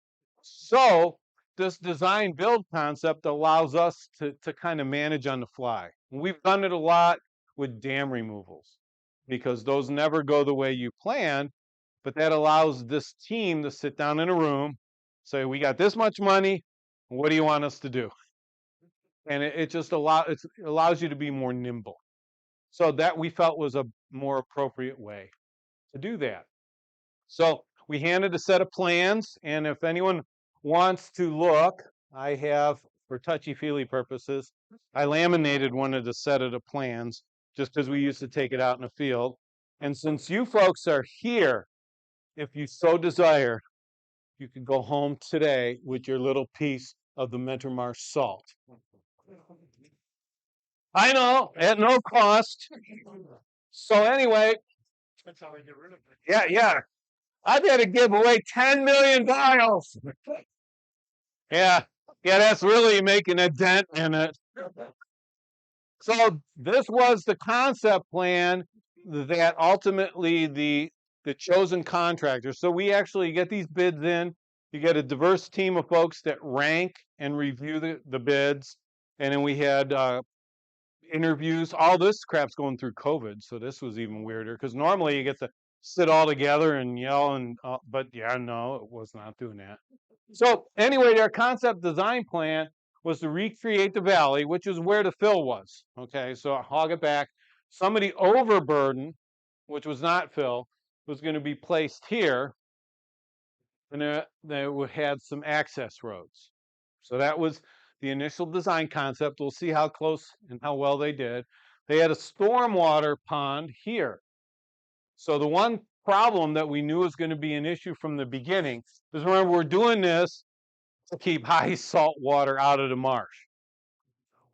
So this design build concept allows us to kind of manage on the fly. We've done it a lot with dam removals because those never go the way you plan, but that allows this team to sit down in a room, say, we got this much money, what do you want us to do? And it just allows you to be more nimble. So that we felt was a more appropriate way to do that. So we handed a set of plans, and if anyone wants to look, I have, for touchy-feely purposes, I laminated one of the set of the plans just because we used to take it out in the field. And since you folks are here, if you so desire, you can go home today with your little piece of the Metroparks salt. I know, at no cost. So anyway, That's how they get rid of it. yeah. I've got to give away 10 million vials. Yeah, that's really making a dent in it. So this was the concept plan that ultimately the chosen contractor. So we actually get these bids in. You get a diverse team of folks that rank and review the bids. And then we had interviews. All this crap's going through COVID, so this was even weirder because normally you get to sit all together and yell, but yeah, no, it was not doing that. So anyway, their concept design plan was to recreate the valley, which is where the fill was. Okay, so I'll hog it back. Some of the overburden, which was not fill, was going to be placed here, and they had some access roads. So that was the initial design concept. We'll see how close and how well they did. They had a stormwater pond here. So the one problem that we knew was going to be an issue from the beginning is, remember, we're doing this to keep high salt water out of the marsh.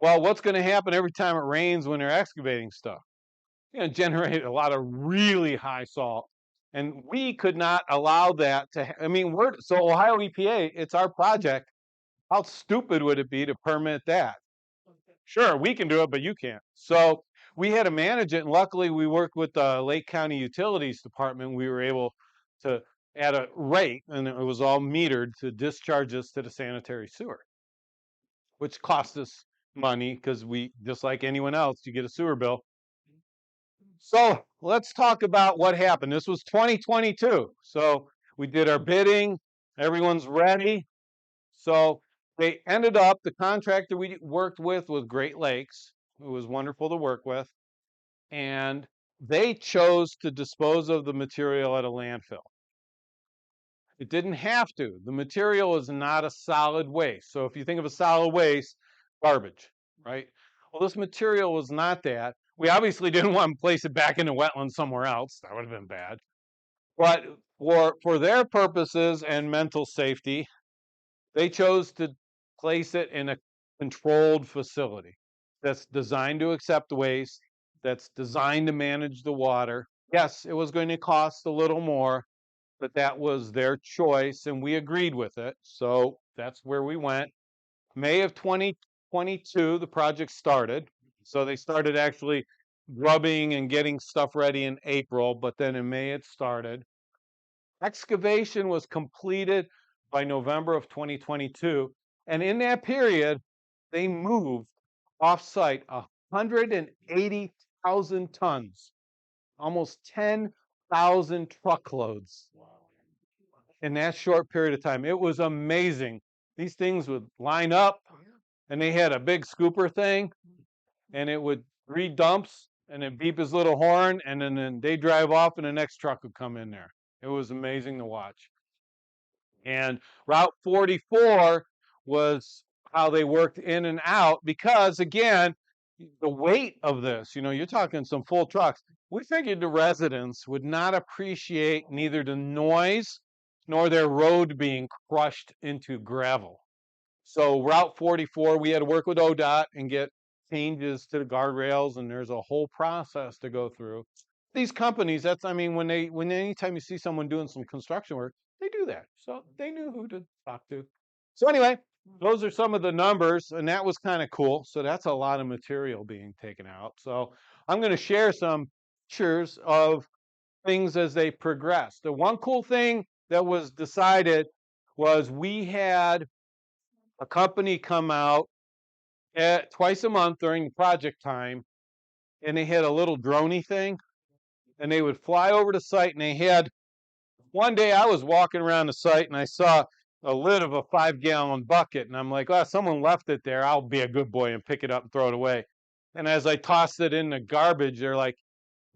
Well, what's going to happen every time it rains when they're excavating stuff? It's going to generate a lot of really high salt. And we could not allow that to, so Ohio EPA, it's our project. How stupid would it be to permit that? Sure, we can do it, but you can't. So we had to manage it, and luckily we worked with the Lake County Utilities Department. We were able to, at a rate, and it was all metered, to discharge us to the sanitary sewer, which cost us money because we, just like anyone else, you get a sewer bill. So let's talk about what happened. This was 2022. So we did our bidding. Everyone's ready. So they ended up, the contractor we worked with was Great Lakes, who was wonderful to work with. And they chose to dispose of the material at a landfill. It didn't have to. The material is not a solid waste. So if you think of a solid waste, garbage, right? Well, this material was not that. We obviously didn't want to place it back in the wetland somewhere else. That would have been bad. But for their purposes and mental safety, they chose to place it in a controlled facility that's designed to accept waste, that's designed to manage the water. Yes, it was going to cost a little more, but that was their choice, and we agreed with it. So that's where we went. May of 2022, the project started. So they started actually grubbing and getting stuff ready in April, but then in May it started. Excavation was completed by November of 2022. And in that period, they moved off-site 180,000 tons, almost 10,000 truckloads in that short period of time. It was amazing. These things would line up, and they had a big scooper thing, and it would read dumps, and then beep his little horn, and then they drive off, and the next truck would come in there. It was amazing to watch. And Route 44 was how they worked in and out because, again, the weight of this, you're talking some full trucks. We figured the residents would not appreciate neither the noise nor their road being crushed into gravel. So Route 44, we had to work with ODOT and get changes to the guardrails, and there's a whole process to go through. These companies, that's, I mean, when anytime you see someone doing some construction work, they do that. So they knew who to talk to. So anyway, those are some of the numbers, and that was kind of cool. So that's a lot of material being taken out. So I'm going to share some pictures of things as they progress. The one cool thing that was decided was we had a company come out twice a month during the project time, and they had a little droney thing, and they would fly over the site, and they had, one day I was walking around the site, and I saw a lid of a 5-gallon bucket, and I'm like, oh, someone left it there. I'll be a good boy and pick it up and throw it away. And as I tossed it in the garbage, they're like,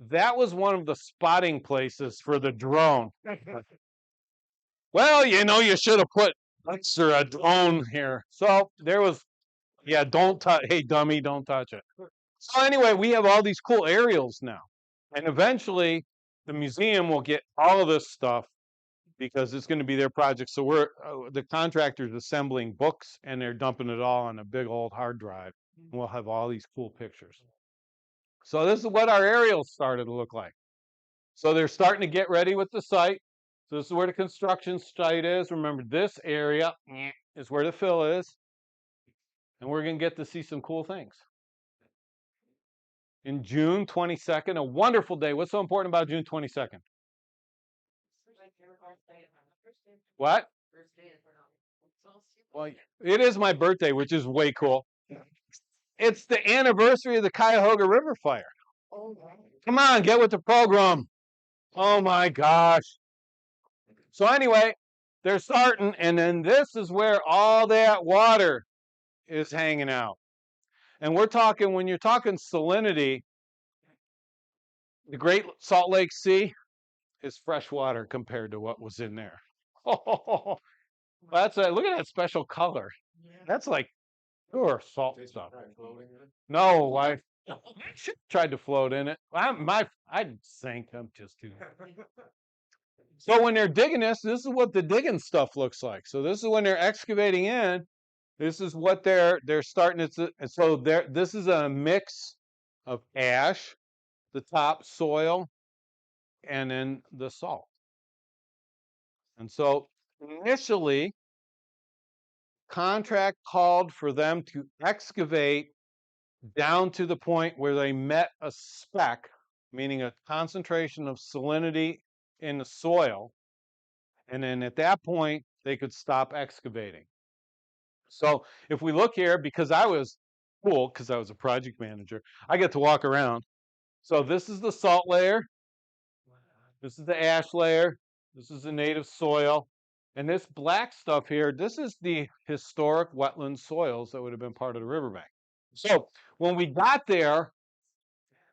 that was one of the spotting places for the drone. Well, you should have put extra a drone here. So there was, yeah, don't touch. Hey, dummy, don't touch it. So anyway, we have all these cool aerials now. And eventually the museum will get all of this stuff because it's going to be their project. So the contractor's assembling books and they're dumping it all on a big old hard drive. And we'll have all these cool pictures. So this is what our aerials started to look like. So they're starting to get ready with the site. So this is where the construction site is. Remember, this area is where the fill is. And we're going to get to see some cool things. In June 22nd, a wonderful day. What's so important about June 22nd? What? Well, it is my birthday, which is way cool. It's the anniversary of the Cuyahoga River fire. Come on, get with the program. Oh my gosh. So anyway, they're starting, and then this is where all that water is hanging out. And we're talking, when you're talking salinity, the Great Salt Lake Sea is fresh water compared to what was in there. Oh, look at that special color. That's like pure salt stuff. No, I tried to float in it. I'd sink. I'm just too. So when they're digging this is what the digging stuff looks like. So this is when they're excavating in. This is what they're starting to. So this is a mix of ash, the top soil, and then the salt. And so initially, contract called for them to excavate down to the point where they met a spec, meaning a concentration of salinity in the soil. And then at that point, they could stop excavating. So if we look here, because I was cool, because I was a project manager, I get to walk around. So this is the salt layer. This is the ash layer. This is the native soil. And this black stuff here, this is the historic wetland soils that would have been part of the riverbank. So when we got there,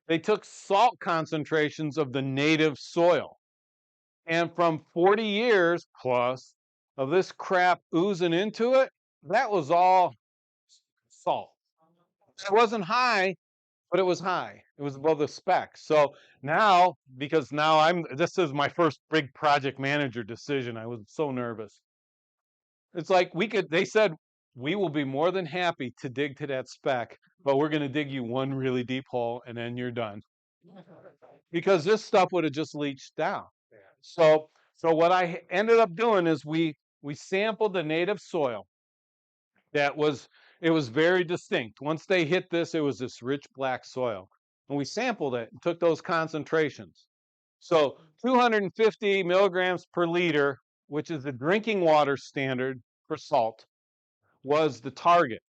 they took salt concentrations of the native soil. And from 40 years plus of this crap oozing into it, that was all salt. It wasn't high, but it was high. It was above the spec. So now, because now this is my first big project manager decision. I was so nervous. It's like they said, we will be more than happy to dig to that spec, but we're going to dig you one really deep hole and then you're done. Because this stuff would have just leached down. So what I ended up doing is we sampled the native soil. It was very distinct. Once they hit this, it was this rich black soil. And we sampled it and took those concentrations. So 250 milligrams per liter, which is the drinking water standard for salt, was the target.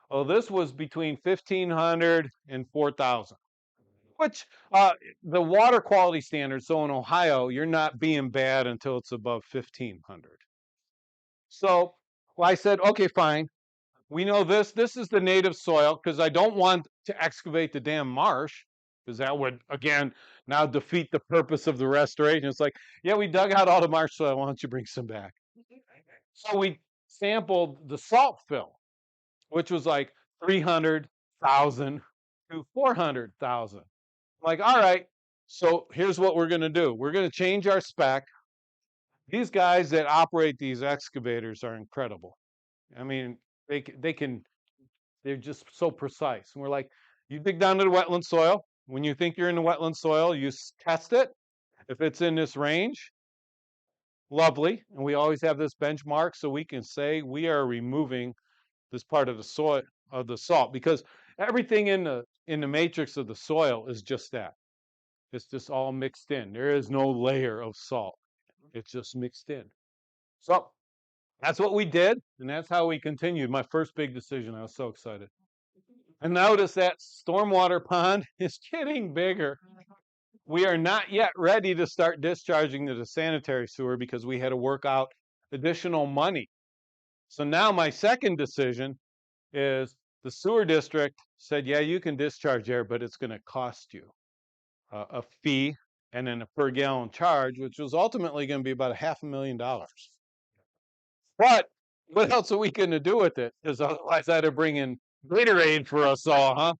Well, this was between 1,500 and 4,000, which the water quality standard, so in Ohio, you're not being bad until it's above 1,500. So I said, okay, fine. We know this is the native soil because I don't want to excavate the damn marsh because that would, again, now defeat the purpose of the restoration. It's like, yeah, we dug out all the marsh soil. Why don't you bring some back? So we sampled the salt fill, which was like 300,000 to 400,000. I'm like, all right, so here's what we're going to do. We're going to change our spec. These guys that operate these excavators are incredible. I mean, they're just so precise. And we're like, you dig down to the wetland soil. When you think you're in the wetland soil, you test it. If it's in this range, lovely. And we always have this benchmark so we can say we are removing this part of the soil of the salt, because everything in the matrix of the soil is just that. It's just all mixed in. There is no layer of salt. It's just mixed in. So that's what we did, and that's how we continued. My first big decision. I was so excited. And notice that stormwater pond is getting bigger. We are not yet ready to start discharging to the sanitary sewer because we had to work out additional money. So now my second decision is the sewer district said, yeah, you can discharge there, but it's going to cost you a fee and then a per gallon charge, which was ultimately going to be about $500,000. But what else are we going to do with it? Because otherwise I'd have bring in Gatorade for us all, huh?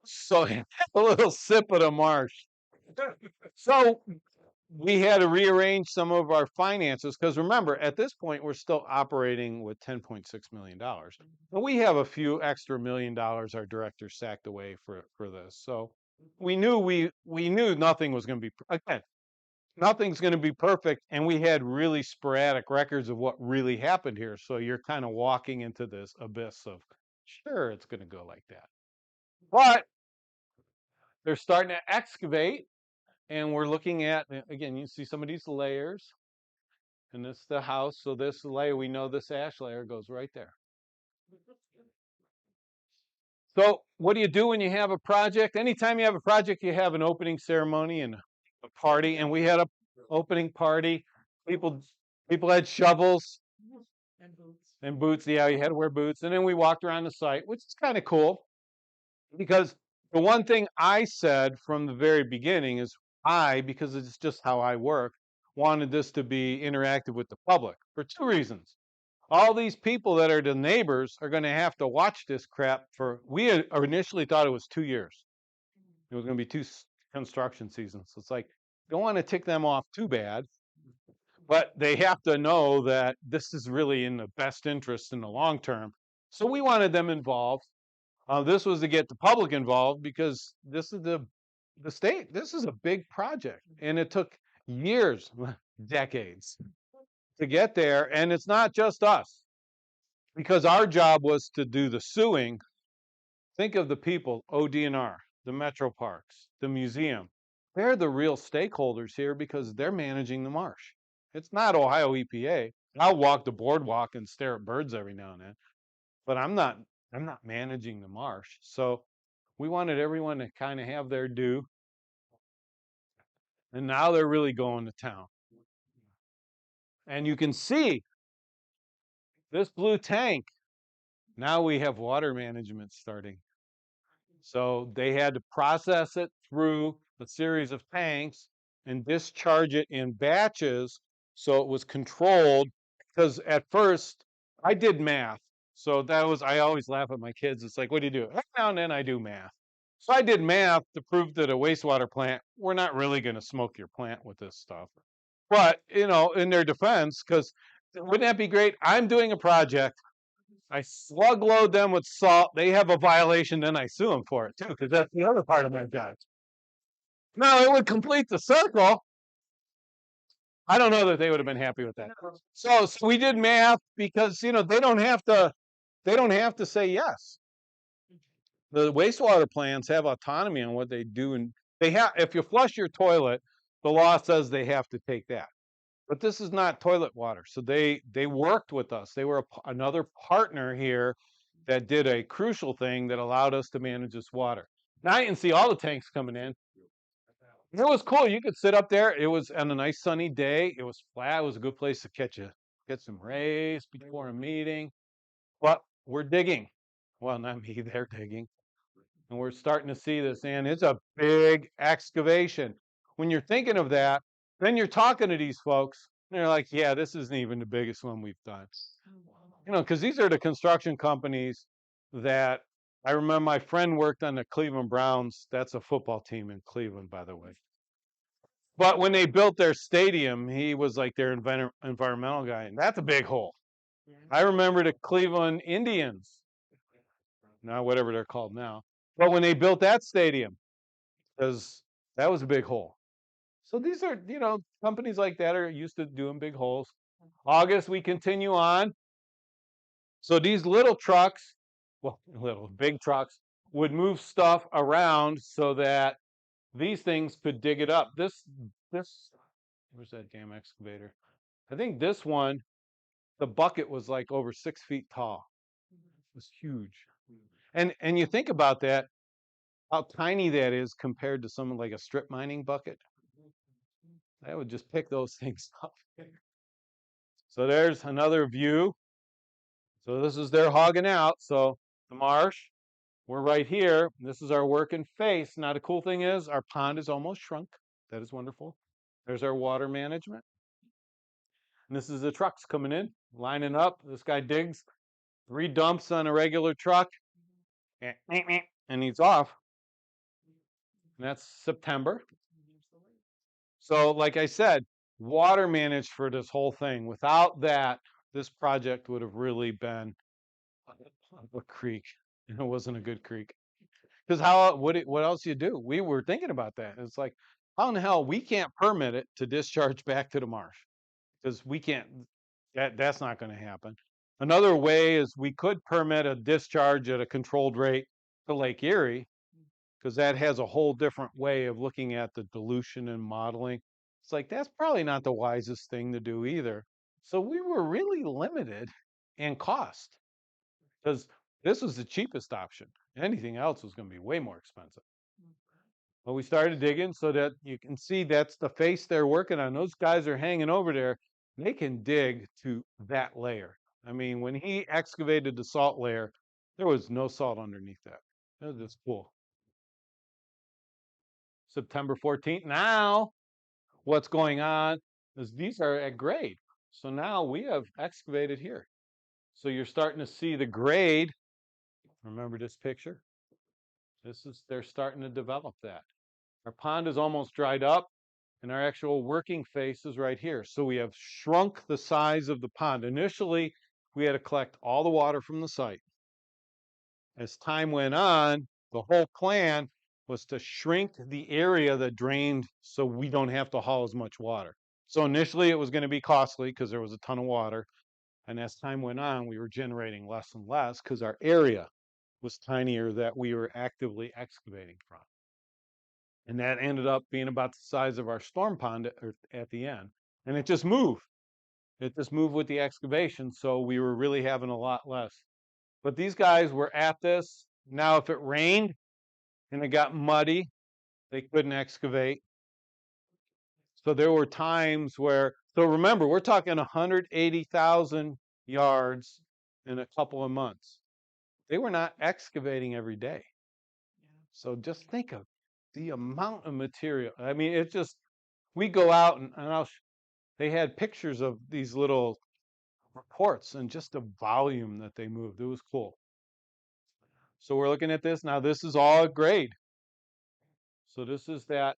So a little sip of the Marsh. So we had to rearrange some of our finances because remember, at this point, we're still operating with $10.6 million. But we have a few extra $1 million our director sacked away for this. So we knew nothing was going to be, again, nothing's going to be perfect. And we had really sporadic records of what really happened here. So you're kind of walking into this abyss of, sure, it's going to go like that. But they're starting to excavate. And we're looking at, again, you see some of these layers. And this is the house. So this layer, we know this ash layer goes right there. So what do you do when you have a project? Anytime you have a project, you have an opening ceremony and a party. And we had a opening party. People had shovels and boots. Yeah, you had to wear boots. And then we walked around the site, which is kind of cool. Because the one thing I said from the very beginning is because it's just how I work, wanted this to be interactive with the public for two reasons. All these people that are the neighbors are going to have to watch this crap we had initially thought it was 2 years. It was going to be 2 construction seasons. So it's like, don't want to tick them off too bad, but they have to know that this is really in the best interest in the long term. So we wanted them involved. This was to get the public involved because this is the state. This is a big project, and it took years, decades, to get there. And it's not just us, because our job was to do the suing. Think of the people, ODNR, the Metroparks, the museum. They're the real stakeholders here because they're managing the marsh. It's not Ohio EPA. I'll walk the boardwalk and stare at birds every now and then, but I'm not managing the marsh. So we wanted everyone to kind of have their due. And now they're really going to town. And you can see this blue tank. Now we have water management starting. So they had to process it through a series of tanks and discharge it in batches so it was controlled. Because at first I did math. So I always laugh at my kids. It's like, what do you do? Every now and then I do math. So I did math to prove that a wastewater plant, we're not really going to smoke your plant with this stuff. But, in their defense, because wouldn't that be great? I'm doing a project. I slug load them with salt. They have a violation, then I sue them for it too, because that's the other part of my job. Now it would complete the circle. I don't know that they would have been happy with that. So we did math because they don't have to say yes. The wastewater plants have autonomy on what they do, and if you flush your toilet, the law says they have to take that. But this is not toilet water, so they worked with us. They were another partner here that did a crucial thing that allowed us to manage this water. Now you can see all the tanks coming in. It was cool. You could sit up there. It was on a nice sunny day. It was flat. It was a good place to get some rays before a meeting. But we're digging. Well, not me. They're digging. And we're starting to see this, and it's a big excavation. When you're thinking of that, then you're talking to these folks, and they're like, yeah, this isn't even the biggest one we've done. Because these are the construction companies that I remember my friend worked on the Cleveland Browns. That's a football team in Cleveland, by the way. But when they built their stadium, he was like their environmental guy, and that's a big hole. I remember the Cleveland Indians, now whatever they're called now, but when they built that stadium, because that was a big hole. So these are, companies like that are used to doing big holes. August, we continue on. So these little trucks, well, little big trucks, would move stuff around so that these things could dig it up. This, where's that damn excavator? I think this one, the bucket was like over 6 feet tall. It was huge. And you think about that, how tiny that is compared to something like a strip mining bucket. I would just pick those things up. So there's another view. So this is their hogging out. So the marsh, we're right here. This is our working face. Now the cool thing is our pond is almost shrunk. That is wonderful. There's our water management. And this is the trucks coming in, lining up. This guy digs 3 dumps on a regular truck, and he's off. And that's September. So like I said, water managed for this whole thing. Without that, this project would have really been a creek. And it wasn't a good creek. Because what else you do? We were thinking about that. It's like, how in the hell we can't permit it to discharge back to the marsh? Because we can't, that's not going to happen. Another way is we could permit a discharge at a controlled rate to Lake Erie, because that has a whole different way of looking at the dilution and modeling. It's like, that's probably not the wisest thing to do either. So we were really limited in cost, because this was the cheapest option. Anything else was going to be way more expensive. But we started digging so that you can see that's the face they're working on. Those guys are hanging over there. They can dig to that layer. I mean, when he excavated the salt layer, there was no salt underneath that. That was just cool. September 14th. Now, what's going on is these are at grade. So now we have excavated here. So you're starting to see the grade. Remember this picture? They're starting to develop that. Our pond is almost dried up, and our actual working face is right here. So we have shrunk the size of the pond. Initially, we had to collect all the water from the site. As time went on, the whole plan was to shrink the area that drained so we don't have to haul as much water. So initially it was going to be costly because there was a ton of water. And as time went on, we were generating less and less because our area was tinier that we were actively excavating from. And that ended up being about the size of our storm pond at the end. And it just moved. It just moved with the excavation. So we were really having a lot less. But these guys were at this. Now, if it rained and it got muddy, they couldn't excavate. So there were times where, so remember, we're talking 180,000 yards in a couple of months. They were not excavating every day. So just think of the amount of material. I mean, it's just, we go out and they had pictures of these little reports and just the volume that they moved. It was cool. So we're looking at this. Now this is all grade. So this is that.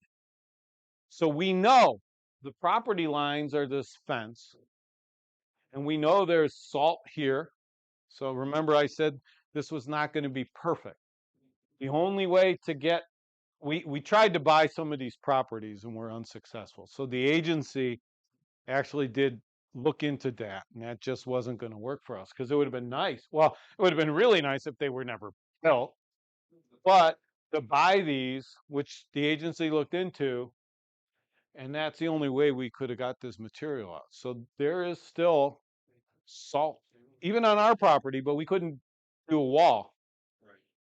So we know the property lines are this fence. And we know there's salt here. So remember I said this was not going to be perfect. The only way to get, we tried to buy some of these properties and we're unsuccessful. So the agency actually did look into that, and that just wasn't going to work for us because it would have been nice. Well, it would have been really nice if they were never built. But to buy these, which the agency looked into, and that's the only way we could have got this material out. So there is still salt, even on our property, but we couldn't do a wall.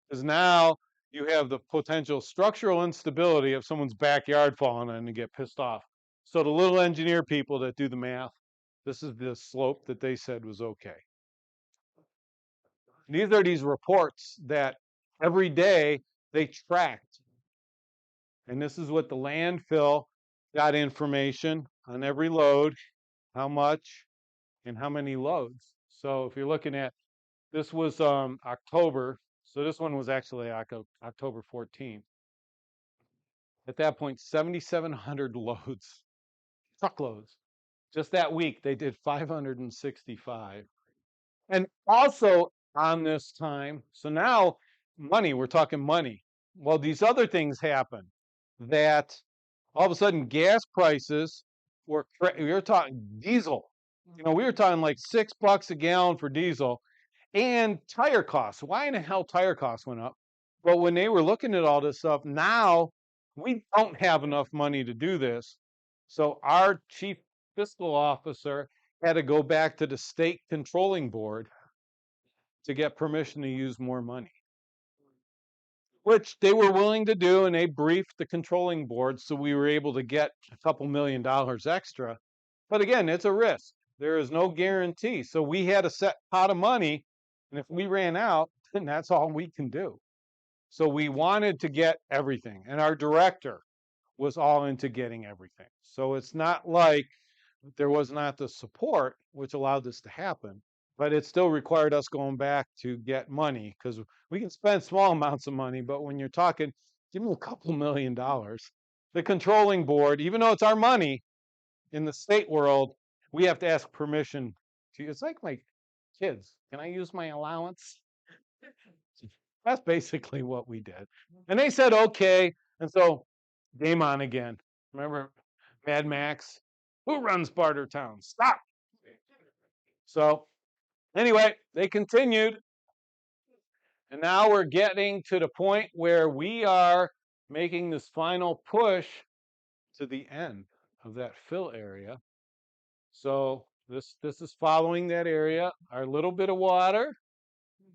Because now you have the potential structural instability of someone's backyard falling in and get pissed off. So the little engineer people that do the math, this is the slope that they said was okay. These are these reports that every day they tracked. And this is what the landfill got information on every load, how much, and how many loads. So if you're looking at, this was October, so this one was actually October 14th. At that point, 7,700 loads, truckloads. Just that week, they did 565. And also on this time, so now money, we're talking money. Well, these other things happen that all of a sudden gas prices we were talking diesel. We were talking like $6 a gallon for diesel and tire costs. Why in the hell tire costs went up? But when they were looking at all this stuff, now we don't have enough money to do this. So our chief fiscal officer had to go back to the state controlling board to get permission to use more money, which they were willing to do. And they briefed the controlling board. So we were able to get a couple $1,000,000 extra. But again, it's a risk. There is no guarantee. So we had a set pot of money. And if we ran out, then that's all we can do. So we wanted to get everything. And our director was all into getting everything. So it's not like there was not the support, which allowed this to happen. But it still required us going back to get money because we can spend small amounts of money. But when you're talking, give me a couple $1,000,000. The controlling board, even though it's our money in the state world, we have to ask permission to. It's like my kids. Can I use my allowance? That's basically what we did. And they said, okay. And so game on again. Remember Mad Max? Who runs Bartertown? Stop. So anyway, they continued. And now we're getting to the point where we are making this final push to the end of that fill area. So this is following that area, our little bit of water,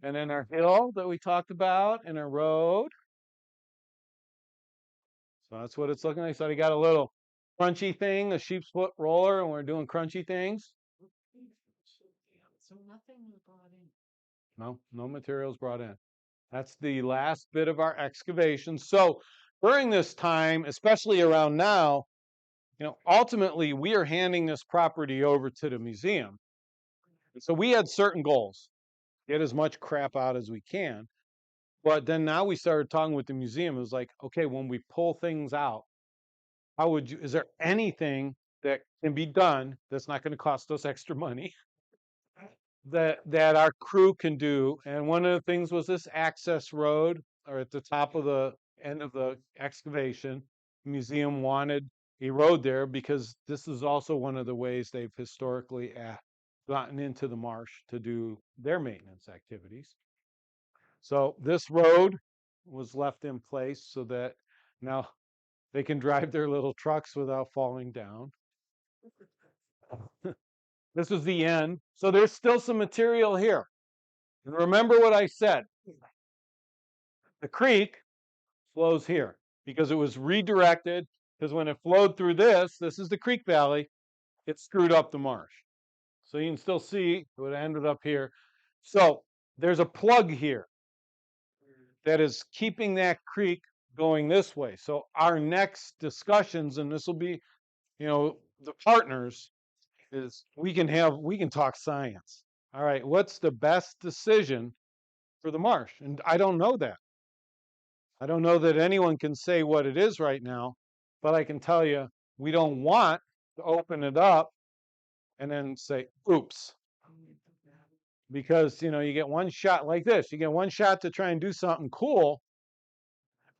and then our hill that we talked about, and our road. So that's what it's looking like. So they got a little crunchy thing, a sheep's foot roller, and we're doing crunchy things. So nothing was brought in. No materials brought in. That's the last bit of our excavation. So during this time, especially around now, ultimately we are handing this property over to the museum. And so we had certain goals. Get as much crap out as we can. But then now we started talking with the museum. It was like, okay, when we pull things out, is there anything that can be done that's not going to cost us extra money that our crew can do? And one of the things was this access road, or at the top of the end of the excavation. The museum wanted a road there because this is also one of the ways they've historically gotten into the marsh to do their maintenance activities. So this road was left in place so that now they can drive their little trucks without falling down. This was the end. So there's still some material here. And remember what I said. The creek flows here because it was redirected, because when it flowed through this is the creek valley, it screwed up the marsh. So you can still see it ended up here. So there's a plug here that is keeping that creek going this way. So our next discussions, and this will be, the partners, is we can talk science. All right, what's the best decision for the marsh? And I don't know that. I don't know that anyone can say what it is right now, but I can tell you we don't want to open it up and then say, oops. Because, you get one shot like this. You get one shot to try and do something cool.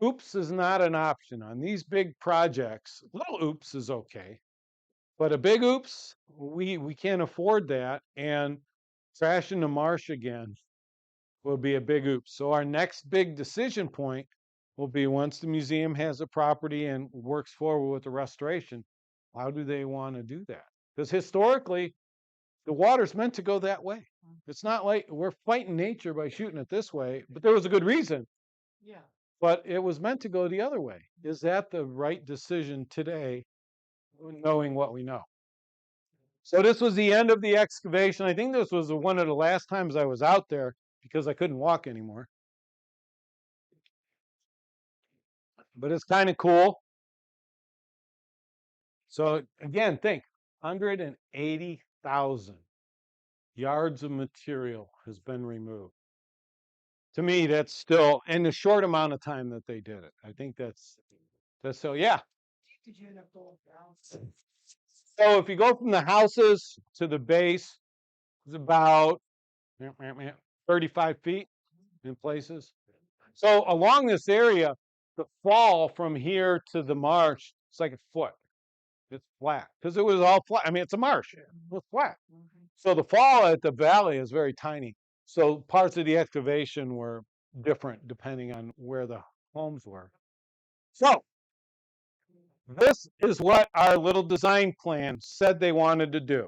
Oops is not an option on these big projects. Little oops is okay. But a big oops, we can't afford that. And trashing the marsh again will be a big oops. So our next big decision point will be, once the museum has a property and works forward with the restoration, how do they want to do that? Because historically, the water's meant to go that way. It's not like we're fighting nature by shooting it this way, but there was a good reason. Yeah. But it was meant to go the other way. Is that the right decision today, knowing what we know? So this was the end of the excavation. I think this was one of the last times I was out there because I couldn't walk anymore. But it's kind of cool. So again, think 180,000 yards of material has been removed. To me, that's still in the short amount of time that they did it. I think that's So yeah. So if you go from the houses to the base, it's about 35 feet in places. So along this area, the fall from here to the marsh, it's like a foot. It's flat because it was all flat. I mean, it's a marsh. It was flat. So the fall at the valley is very tiny. So parts of the excavation were different depending on where the homes were. So this is what our little design plan said they wanted to do.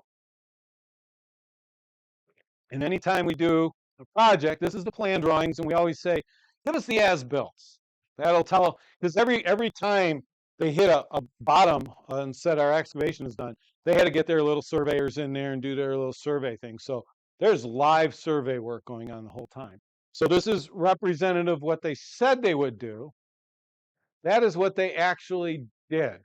And anytime we do a project, this is the plan drawings, and we always say, give us the as-built. That'll tell, because every time they hit a bottom and said our excavation is done, they had to get their little surveyors in there and do their little survey thing. So there's live survey work going on the whole time. So this is representative of what they said they would do. That is what they actually did.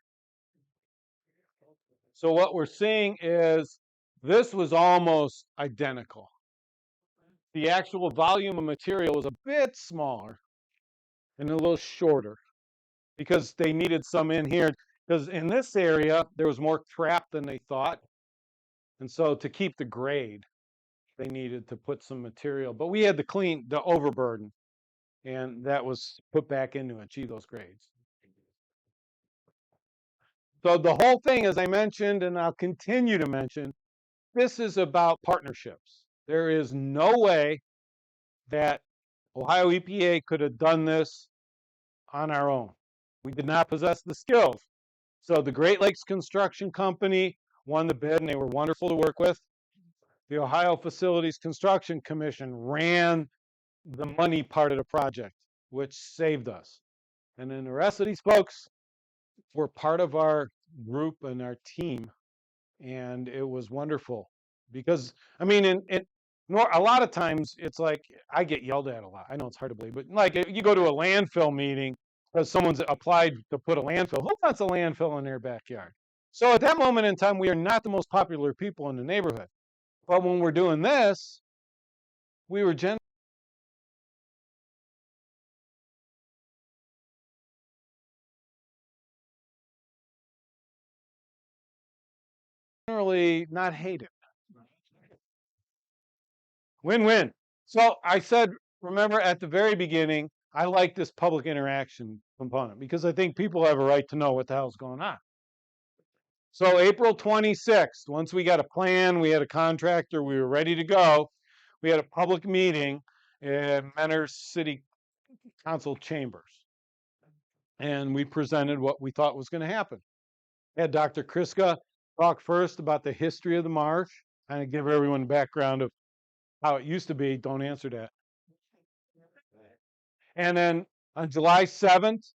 So what we're seeing is this was almost identical. The actual volume of material was a bit smaller and a little shorter because they needed some in here. Because in this area, there was more trap than they thought. And so to keep the grade, they needed to put some material. But we had the overburden, and that was put back in to achieve those grades. So the whole thing, as I mentioned, and I'll continue to mention, this is about partnerships. There is no way that Ohio EPA could have done this on our own. We did not possess the skills. So the Great Lakes Construction Company won the bid, and they were wonderful to work with. The Ohio Facilities Construction Commission ran the money part of the project, which saved us. And then the rest of these folks were part of our group and our team, and it was wonderful. Because, I mean, a lot of times it's like I get yelled at a lot. I know it's hard to believe, but like you go to a landfill meeting because someone's applied to put a landfill. Who wants a landfill in their backyard? So at that moment in time, we are not the most popular people in the neighborhood. But when we're doing this, we were generally not hated. Win-win. So I said, remember at the very beginning, I like this public interaction component because I think people have a right to know what the hell's going on. So April 26th, once we got a plan, we had a contractor, we were ready to go. We had a public meeting in Mentor's City Council chambers. And we presented what we thought was going to happen. Had Dr. Kriska talk first about the history of the marsh, kind of give everyone a background of how it used to be. Don't answer that. And then on July 7th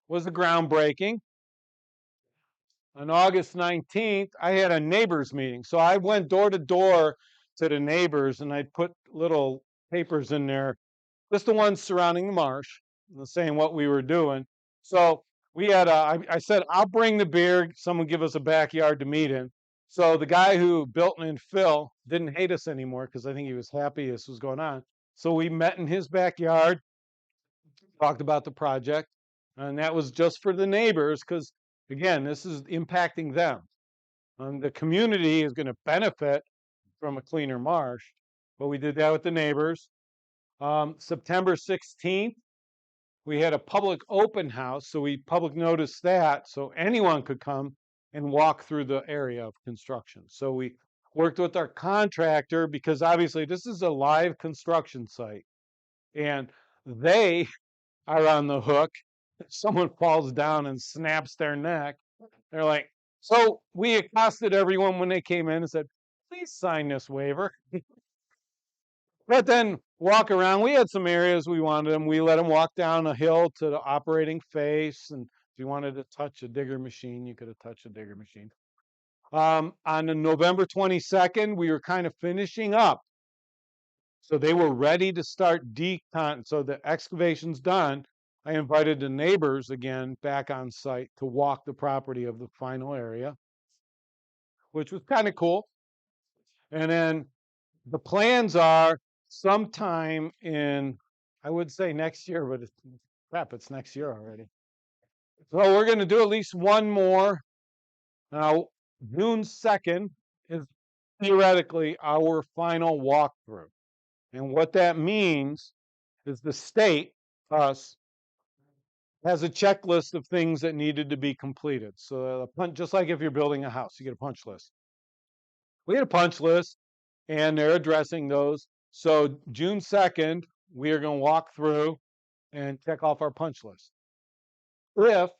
was the groundbreaking. On August 19th, I had a neighbors meeting. So I went door to door to the neighbors and I put little papers in there, just the ones surrounding the marsh, saying what we were doing. So we had I said, I'll bring the beer. Someone give us a backyard to meet in. So the guy who built and Phil didn't hate us anymore because I think he was happy this was going on. So we met in his backyard, talked about the project, and that was just for the neighbors because, again, this is impacting them. The community is going to benefit from a cleaner marsh, but we did that with the neighbors. September 16th, we had a public open house, so we public noticed that so anyone could come and walk through the area of construction. So we worked with our contractor because obviously this is a live construction site and they are on the hook. If someone falls down and snaps their neck, they're like, so we accosted everyone when they came in and said, please sign this waiver. But then walk around. We had some areas we wanted them. We let them walk down a hill to the operating face. And if you wanted to touch a digger machine, you could have touched a digger machine. On November 22nd, we were kind of finishing up. So they were ready to start decon. So the excavation's done. I invited the neighbors again back on site to walk the property of the final area, which was kind of cool. And then the plans are sometime in, I would say next year, but it's next year already. So we're going to do at least one more. Now, June 2nd is theoretically our final walkthrough. And what that means is the state, us, has a checklist of things that needed to be completed. So just like if you're building a house, you get a punch list. We had a punch list, and they're addressing those. So June 2nd, we are going to walk through and check off our punch list. If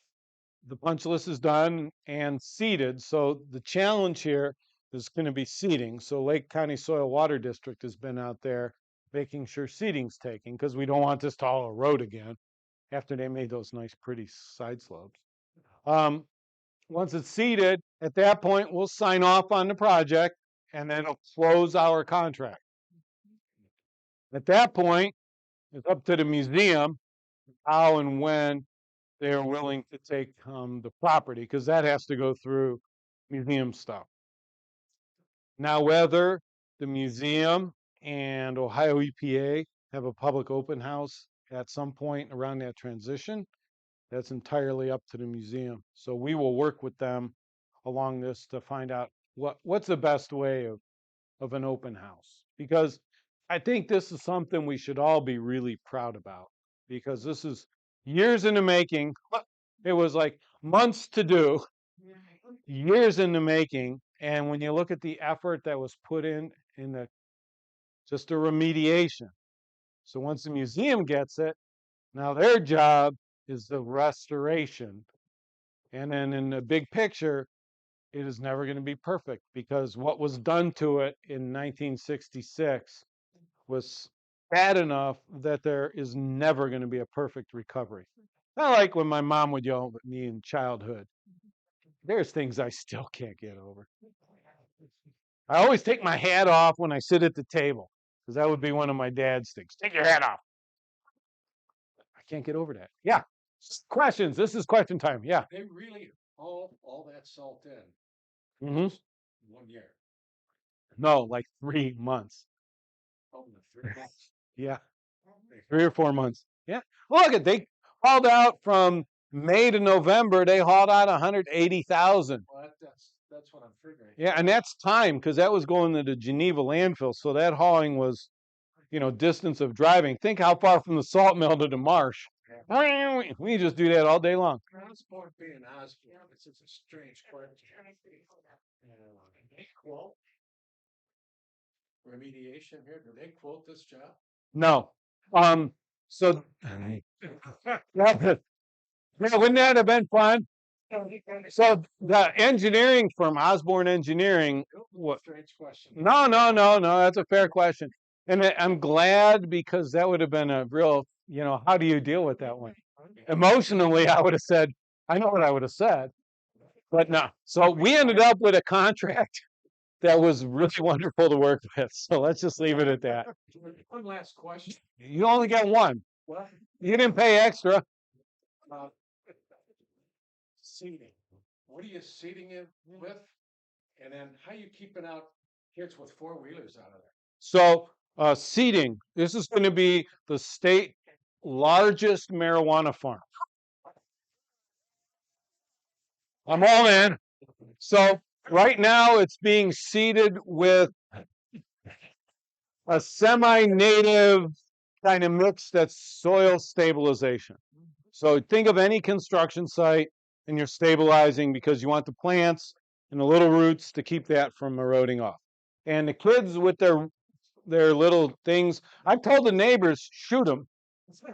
the punch list is done and seeded, so the challenge here is going to be seeding. So Lake County Soil Water District has been out there making sure seeding's taken, because we don't want this to all erode again after they made those nice pretty side slopes. Once it's seeded, at that point we'll sign off on the project, and then it'll close our contract. At that point, it's up to the museum how and when they're willing to take the property, because that has to go through museum stuff. Now, whether the museum and Ohio EPA have a public open house at some point around that transition, that's entirely up to the museum. So we will work with them along this to find out what's the best way of an open house. Because I think this is something we should all be really proud about, because this is years in the making. It was like months to do, years in the making. And when you look at the effort that was put in just a remediation. So once the museum gets it, now their job is the restoration. And then in the big picture, it is never going to be perfect, because what was done to it in 1966 was bad enough that there is never going to be a perfect recovery. Not like when my mom would yell at me in childhood. There's things I still can't get over. I always take my hat off when I sit at the table, because that would be one of my dad's things. Take your hat off. I can't get over that. Yeah. Questions. This is question time. Yeah. They really all that salt in Mm-hmm. 1 year. No, like 3 months. Oh, the 3 months. Yeah. 3 or 4 months. Yeah. Look at they hauled out from May to November. They hauled out 180,000. Well, that's what I'm figuring. Yeah, and that's time, because that was going to the Geneva landfill. So that hauling was, distance of driving. Think how far from the salt mill to the Marsh. We just do that all day long. Transport being Osborne, it's a strange question. They quote remediation here. Do they quote this job? No. So yeah, wouldn't that have been fun? So the engineering firm, Osborne Engineering, what? Strange question. No. That's a fair question, and I'm glad, because that would have been a real, how do you deal with that one? Emotionally, I would have said, I know what I would have said, but no. So we ended up with a contract that was really wonderful to work with. So let's just leave it at that. One last question. You only got one. What? You didn't pay extra. Seating. What are you seating it with? And then how you keeping out kids with 4-wheelers out of there? So seeding. This is going to be the state largest marijuana farm. I'm all in. So right now it's being seeded with a semi-native kind of mix that's soil stabilization. So think of any construction site, and you're stabilizing because you want the plants and the little roots to keep that from eroding off. And the kids with their little things, I've told the neighbors, shoot them. I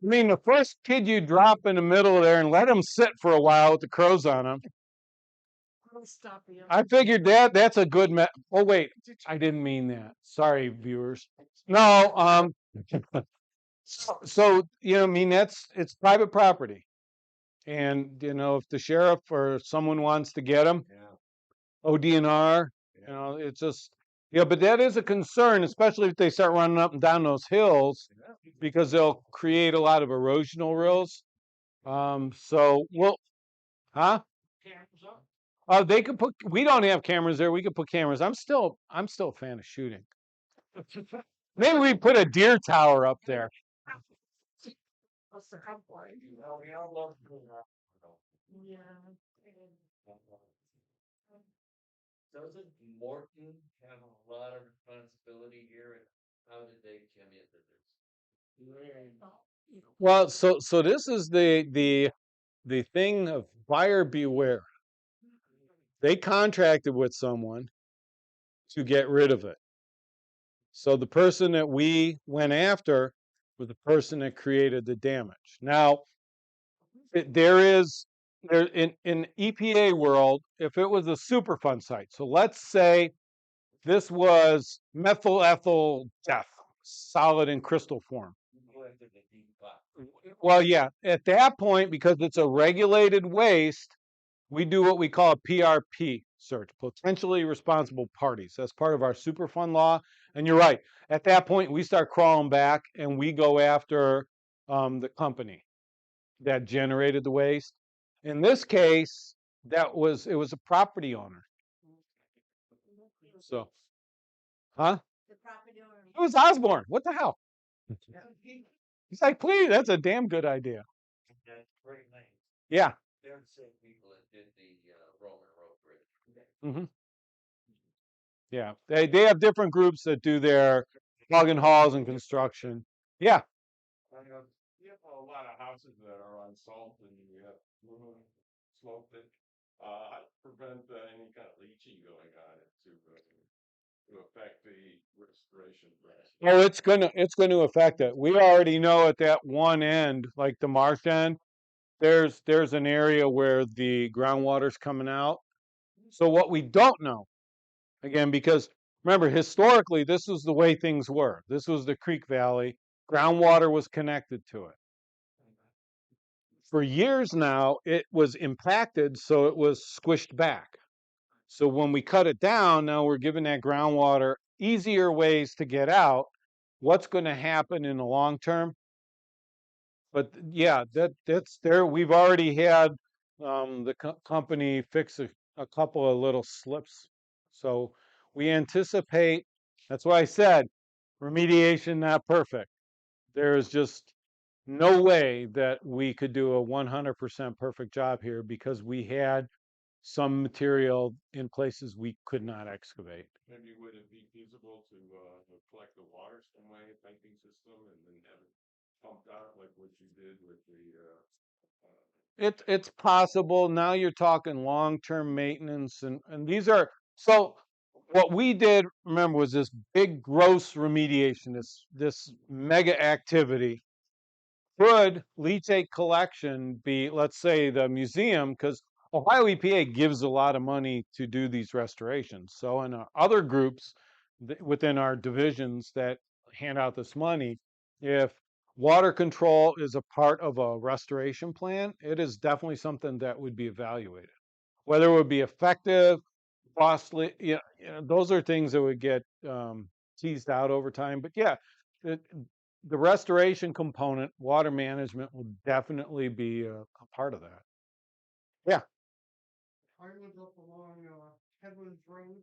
mean, the first kid you drop in the middle of there and let them sit for a while with the crows on them. I figured that's a good oh wait, I didn't mean that. Sorry, viewers. No, so I mean, it's private property. And if the sheriff or someone wants to get them, ODNR, it's just but that is a concern, especially if they start running up and down those hills, because they'll create a lot of erosional rills. So huh? They could put. We don't have cameras there. We could put cameras. I'm still a fan of shooting. Maybe we put a deer tower up there. What's the complaint? We all love yeah. Doesn't Morton have a lot of responsibility here, and how did they come into this? Well, so this is the thing of buyer beware. They contracted with someone to get rid of it. So the person that we went after was the person that created the damage. Now, there in EPA world, if it was a Superfund site, so let's say this was methyl ethyl death, solid in crystal form. Well, yeah, at that point, because it's a regulated waste, we do what we call a PRP search, potentially responsible parties. That's part of our Superfund law. And you're right. At that point, we start crawling back and we go after the company that generated the waste. In this case, it was a property owner. So, huh? It was Osborne. What the hell? He's like, please, that's a damn good idea. Yeah. They're the same people that did the Roman Road Bridge. Mm-hmm. Yeah, they have different groups that do their plug and hauls and construction. Yeah. You have a lot of houses that are on salt and you have sloped it. How to prevent any kind of leaching going on to affect the restoration process? Oh, it's gonna affect it. We already know at that one end, like the Marsh end, there's an area where the groundwater's coming out. So what we don't know, again, because remember, historically, this was the way things were. This was the creek valley. Groundwater was connected to it. For years now, it was impacted, so it was squished back. So when we cut it down, now we're giving that groundwater easier ways to get out. What's going to happen in the long term? But yeah, that's there. We've already had the company fix a couple of little slips. So we anticipate, that's why I said remediation not perfect. There is just no way that we could do a 100% perfect job here because we had some material in places we could not excavate. Maybe would it be feasible to collect the water some way, piping system, and then have it pumped out like what you did with the It's possible. Now you're talking long-term maintenance and these are so what we did, remember, was this big gross remediation, this mega activity. Could leachate collection be, let's say, the museum? Because Ohio EPA gives a lot of money to do these restorations. So, in other groups within our divisions that hand out this money, if water control is a part of a restoration plan, it is definitely something that would be evaluated. Whether it would be effective, costly, those are things that would get teased out over time. But yeah, it, the restoration component, water management will definitely be a part of that. Yeah. I live up along Headlands Road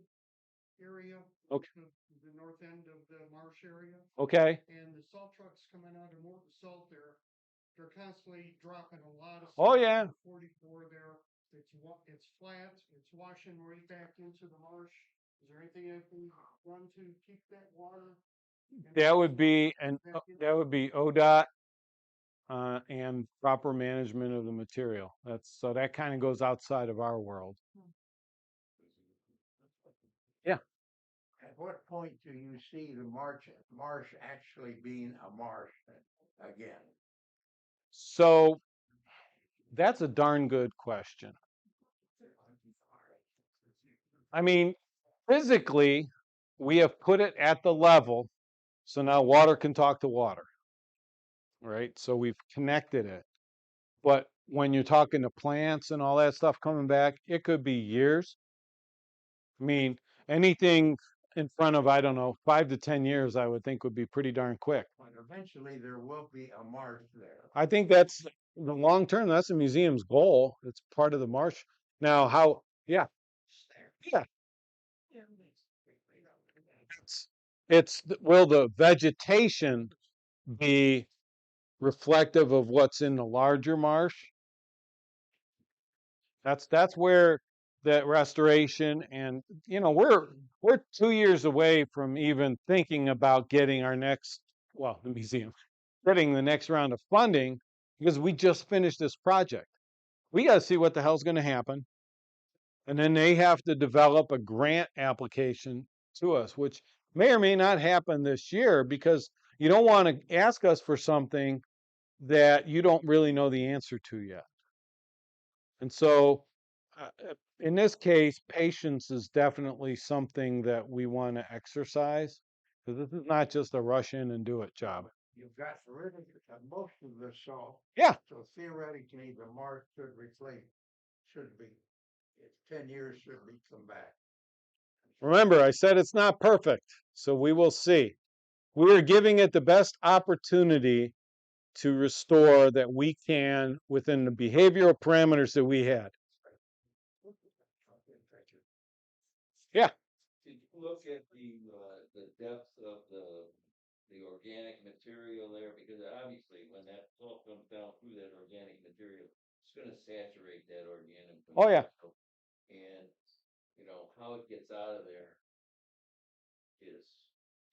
area. Okay. The north end of the Marsh area. Okay. And the salt trucks coming out of Morton Salt there, they're constantly dropping a lot of Oh salt. yeah. 44 there. It's flat. It's washing right back into the marsh. Is there anything I can run to keep that water? That would be ODOT and proper management of the material. So that kind of goes outside of our world. Yeah. At what point do you see the marsh actually being a marsh again? So that's a darn good question. I mean, physically, we have put it at the level, so now water can talk to water, right? So we've connected it. But when you're talking to plants and all that stuff coming back, it could be years. I mean, anything in front of, I don't know, 5 to 10 years, I would think would be pretty darn quick. But eventually there will be a marsh there. I think that's the long term, that's the museum's goal. It's part of the marsh. Now, how, yeah. Yeah. Will the vegetation be reflective of what's in the larger marsh. That's where that restoration, and we're 2 years away from even thinking about getting our next, well, the museum, getting the next round of funding, because we just finished this project. We got to see what the hell's going to happen, and then they have to develop a grant application to us, which may or may not happen this year, because you don't want to ask us for something that you don't really know the answer to yet. And so, in this case, patience is definitely something that we want to exercise, because this is not just a rush in and do it job. You've got rid of most of the salt. Yeah. So theoretically, the marsh should be, 10 years should be come back. Remember, I said it's not perfect, so we will see. We are giving it the best opportunity to restore that we can within the behavioral parameters that we had. Yeah. Did you look at the depth of the organic material there? Because obviously when that salt comes down through that organic material, it's going to saturate that organic material. Oh, yeah. And how it gets out of there is,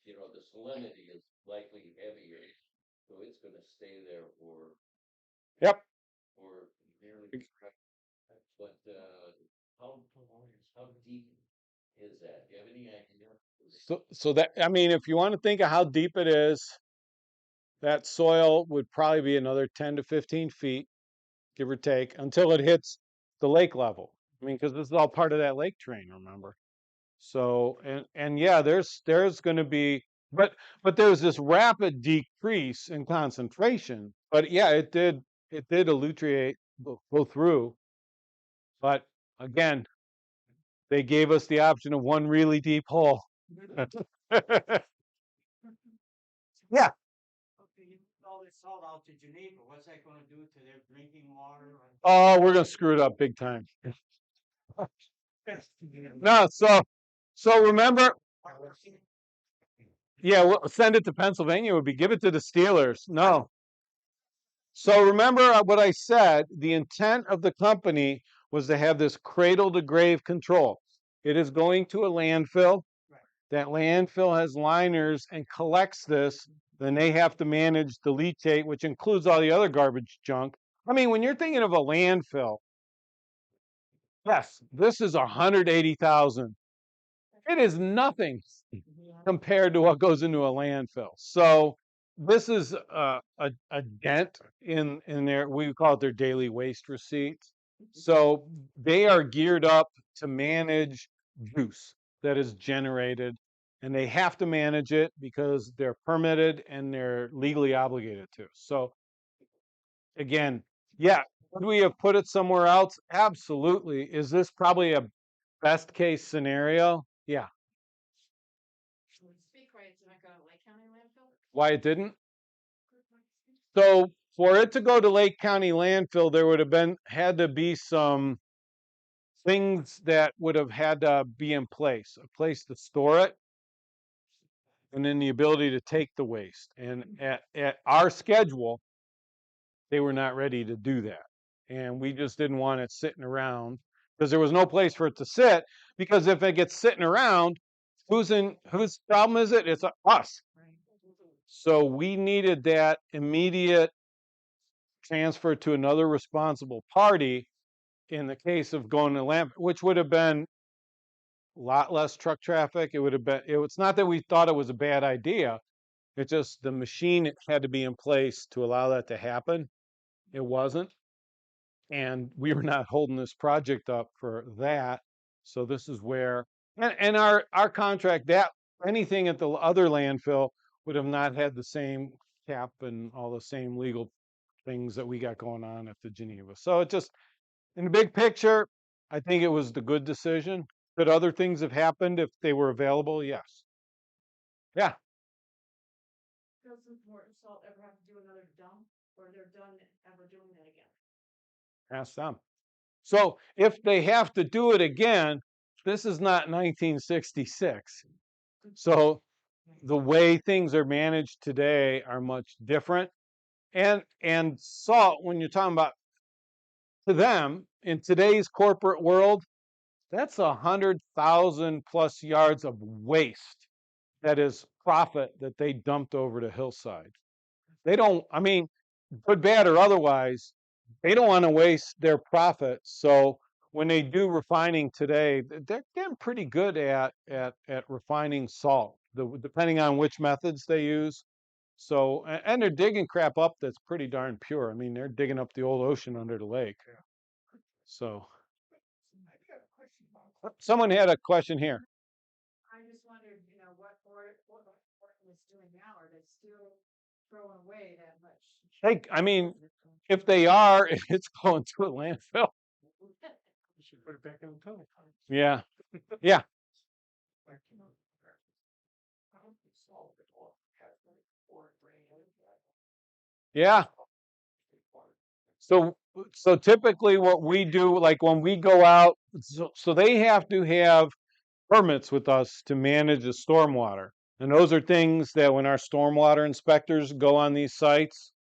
the salinity is likely heavier, so it's going to stay there for. Yep. For nearly. But how deep is that? Do you have any idea? So that, I mean, if you want to think of how deep it is, that soil would probably be another 10 to 15 feet, give or take, until it hits the lake level. I mean, because this is all part of that lake train, remember? So, and yeah, there's going to be, but there's this rapid decrease in concentration. But yeah, it did elutriate, go through. But again, they gave us the option of one really deep hole. Yeah. Okay, you put all this salt out to Geneva. What's that going to do to their drinking water? Oh, we're gonna screw it up big time. No, so remember, yeah, we'll send it to Pennsylvania. Would be give it to the Steelers. No. So remember what I said. The intent of the company was to have this cradle to grave control. It is going to a landfill. That landfill has liners and collects this. Then they have to manage the leachate, which includes all the other garbage junk. I mean, when you're thinking of a landfill, yes, this is 180,000. It is nothing compared to what goes into a landfill. So this is a dent in their, we call it their daily waste receipts. So they are geared up to manage juice that is generated, and they have to manage it because they're permitted and they're legally obligated to. So again, yeah, could we have put it somewhere else? Absolutely. Is this probably a best case scenario? Yeah. Speak why it's not going to Lake County landfill? Why it didn't? So for it to go to Lake County landfill, there would have had to be some things that would have had to be in place, a place to store it, and then the ability to take the waste. And at our schedule, they were not ready to do that. And we just didn't want it sitting around because there was no place for it to sit. Because if it gets sitting around, whose problem is it? It's us. So we needed that immediate transfer to another responsible party in the case of going to land, which would have been a lot less truck traffic. It would have been, it's not that we thought it was a bad idea. It's just the machine had to be in place to allow that to happen. It wasn't. And we were not holding this project up for that. So this is where, and our contract, that anything at the other landfill would have not had the same cap and all the same legal things that we got going on at the Geneva. So it just, in the big picture, I think it was the good decision. Could other things have happened if they were available? Yes. Yeah. Doesn't Morton Salt ever have to do another dump, or they're done ever doing that again? Ask them. So if they have to do it again, this is not 1966. So the way things are managed today are much different. and salt, when you're talking about to them in today's corporate world, that's 100,000 plus yards of waste that is profit that they dumped over to Hillside. They don't, I mean, good, bad, or otherwise, they don't want to waste their profits. So when they do refining today, they're getting pretty good at refining salt, depending on which methods they use. So, and they're digging crap up that's pretty darn pure. I mean, they're digging up the old ocean under the lake. So, someone had a question here. I just wondered, what Orton is doing now, are they still throwing away that much? I mean, if they are, it's going to a landfill. Should put it back in the tunnel. Yeah. Yeah. Yeah. So typically what we do, like when we go out, so they have to have permits with us to manage the stormwater. And those are things that when our stormwater inspectors go on these sites,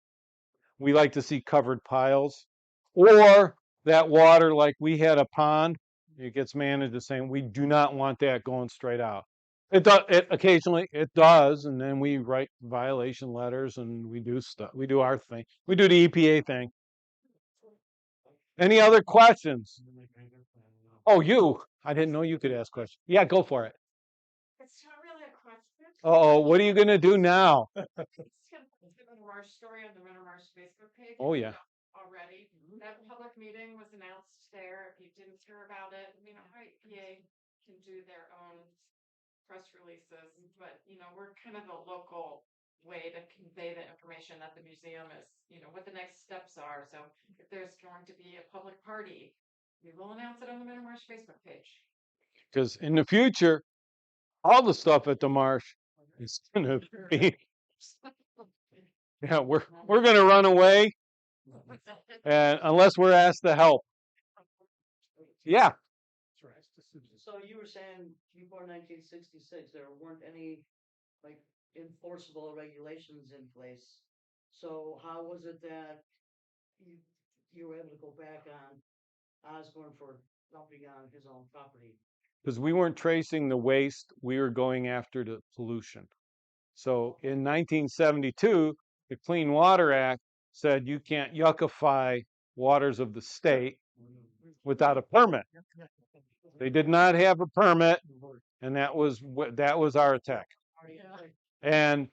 we like to see covered piles. Or that water, like we had a pond, it gets managed the same. We do not want that going straight out. It does. It occasionally it does, and then we write violation letters and we do stuff. We do our thing. We do the EPA thing. Any other questions? Oh, you. I didn't know you could ask questions. Yeah, go for it. It's not really a question. Oh, what are you gonna do now? It's gonna put the Marsh story on the Marsh Facebook page. Oh yeah. Already. That public meeting was announced there. If you didn't hear about it, our EPA can do their own press releases, but we're kind of a local way to convey the information that the museum is, what the next steps are. So if there's going to be a public party, we will announce it on the Marsh Facebook page. Because in the future, all the stuff at the Marsh is gonna be yeah, we're gonna run away, and unless we're asked to help. Yeah. So you were saying before 1966, there weren't any like enforceable regulations in place. So how was it that you were able to go back on Osborne for dumping on his own property? Because we weren't tracing the waste, we were going after the pollution. So in 1972, the Clean Water Act said you can't yuckify waters of the state without a permit. They did not have a permit, and that was our attack. And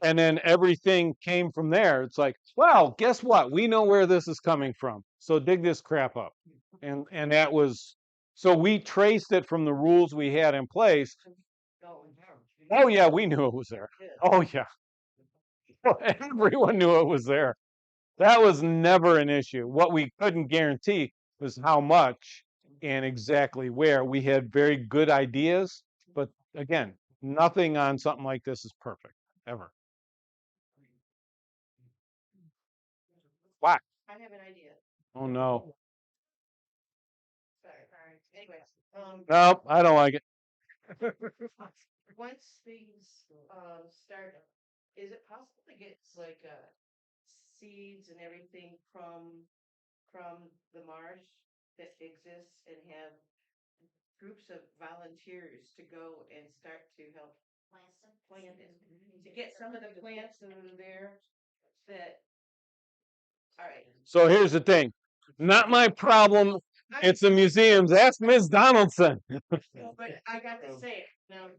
then everything came from there. It's like, well, guess what? We know where this is coming from. So dig this crap up. And that was so we traced it from the rules we had in place. Oh yeah, we knew it was there. Oh yeah. Everyone knew it was there. That was never an issue. What we couldn't guarantee was how much and exactly where. We had very good ideas, but again, nothing on something like this is perfect, ever. What? I have an idea. Oh no. Sorry. Anyway, Nope, I don't like it. once things start, is it possible to get like seeds and everything from the marsh that exists and have groups of volunteers to go and start to help plant it, to get some of the plants that are there that. All right. So here's the thing. Not my problem. It's the museum's. Ask Ms. Donaldson. But I got to say it now.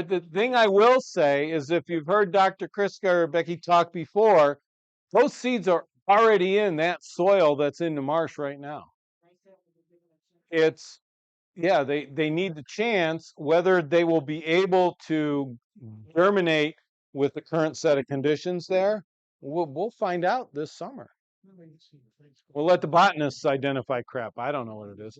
The thing I will say is if you've heard Dr. Kriska or Becky talk before, those seeds are already in that soil that's in the marsh right now. They need the chance. Whether they will be able to germinate with the current set of conditions there, we'll find out this summer. We'll let the botanists identify crap. I don't know what it is.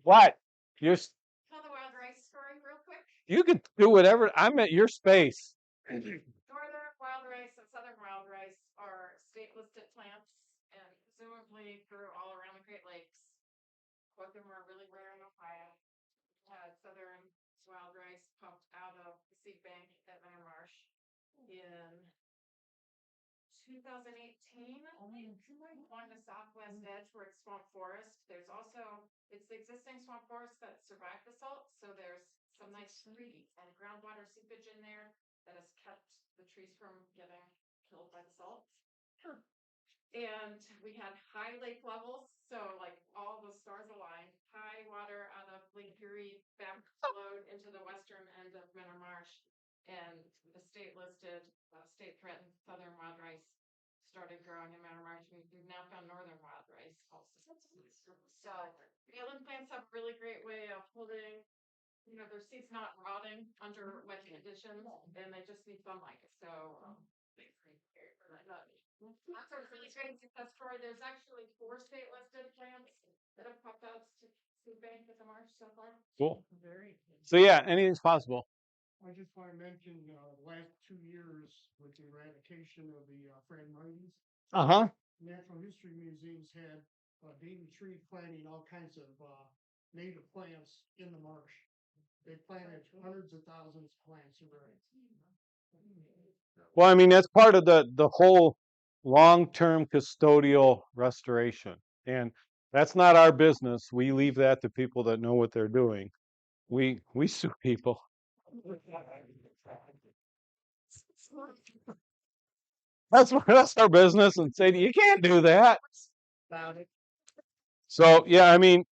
What? Tell the wild rice story real quick. You could do whatever. I'm at your space. Northern wild rice and southern wild rice are state listed plants and presumably grew all around the Great Lakes. Both of them are really rare in Ohio. Southern wild rice pumped out of the seed bank at Marsh in 2018 along the southwest edge where it's swamp forest. There's also, it's the existing swamp forest that survived the salt. So there's some nice tree and groundwater seepage in there that has kept the trees from getting killed by the salt. And we had high lake levels, so like all the stars aligned, high water out of Lake Erie back flowed into the western end of Marsh. And the state listed, state threatened southern wild rice started growing in Marsh. We've now found northern wild rice also. So the island plants have a really great way of holding, their seeds not rotting under wet conditions, and they just need sunlight. So that's a really great success story. There's actually 4 state listed plants that have popped out to food bank at the Marsh so far. Cool. So yeah, anything's possible. I just want to mention, the last 2 years with the eradication of the Phragmites, Uh-huh. Natural History Museums had daily tree planting, all kinds of native plants in the marsh. They planted hundreds of thousands of plants around. Well, I mean, that's part of the whole long-term custodial restoration. And that's not our business. We leave that to people that know what they're doing. We sue people. That's our business, and say you can't do that. So yeah, I mean,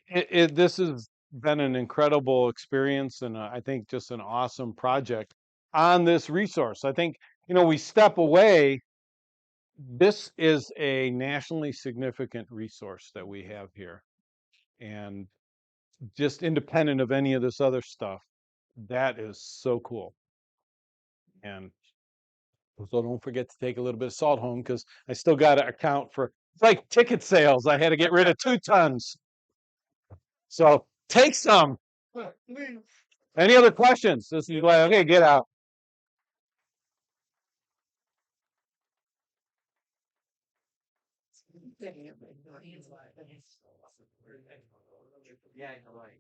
this has been an incredible experience, and I think just an awesome project on this resource. I think we step away. This is a nationally significant resource that we have here, and just independent of any of this other stuff, that is so cool. And so don't forget to take a little bit of salt home, because I still got to account for, it's like ticket sales. I had to get rid of 2 tons. So take some. Any other questions? This is like, okay, get out. Yeah, I know, like,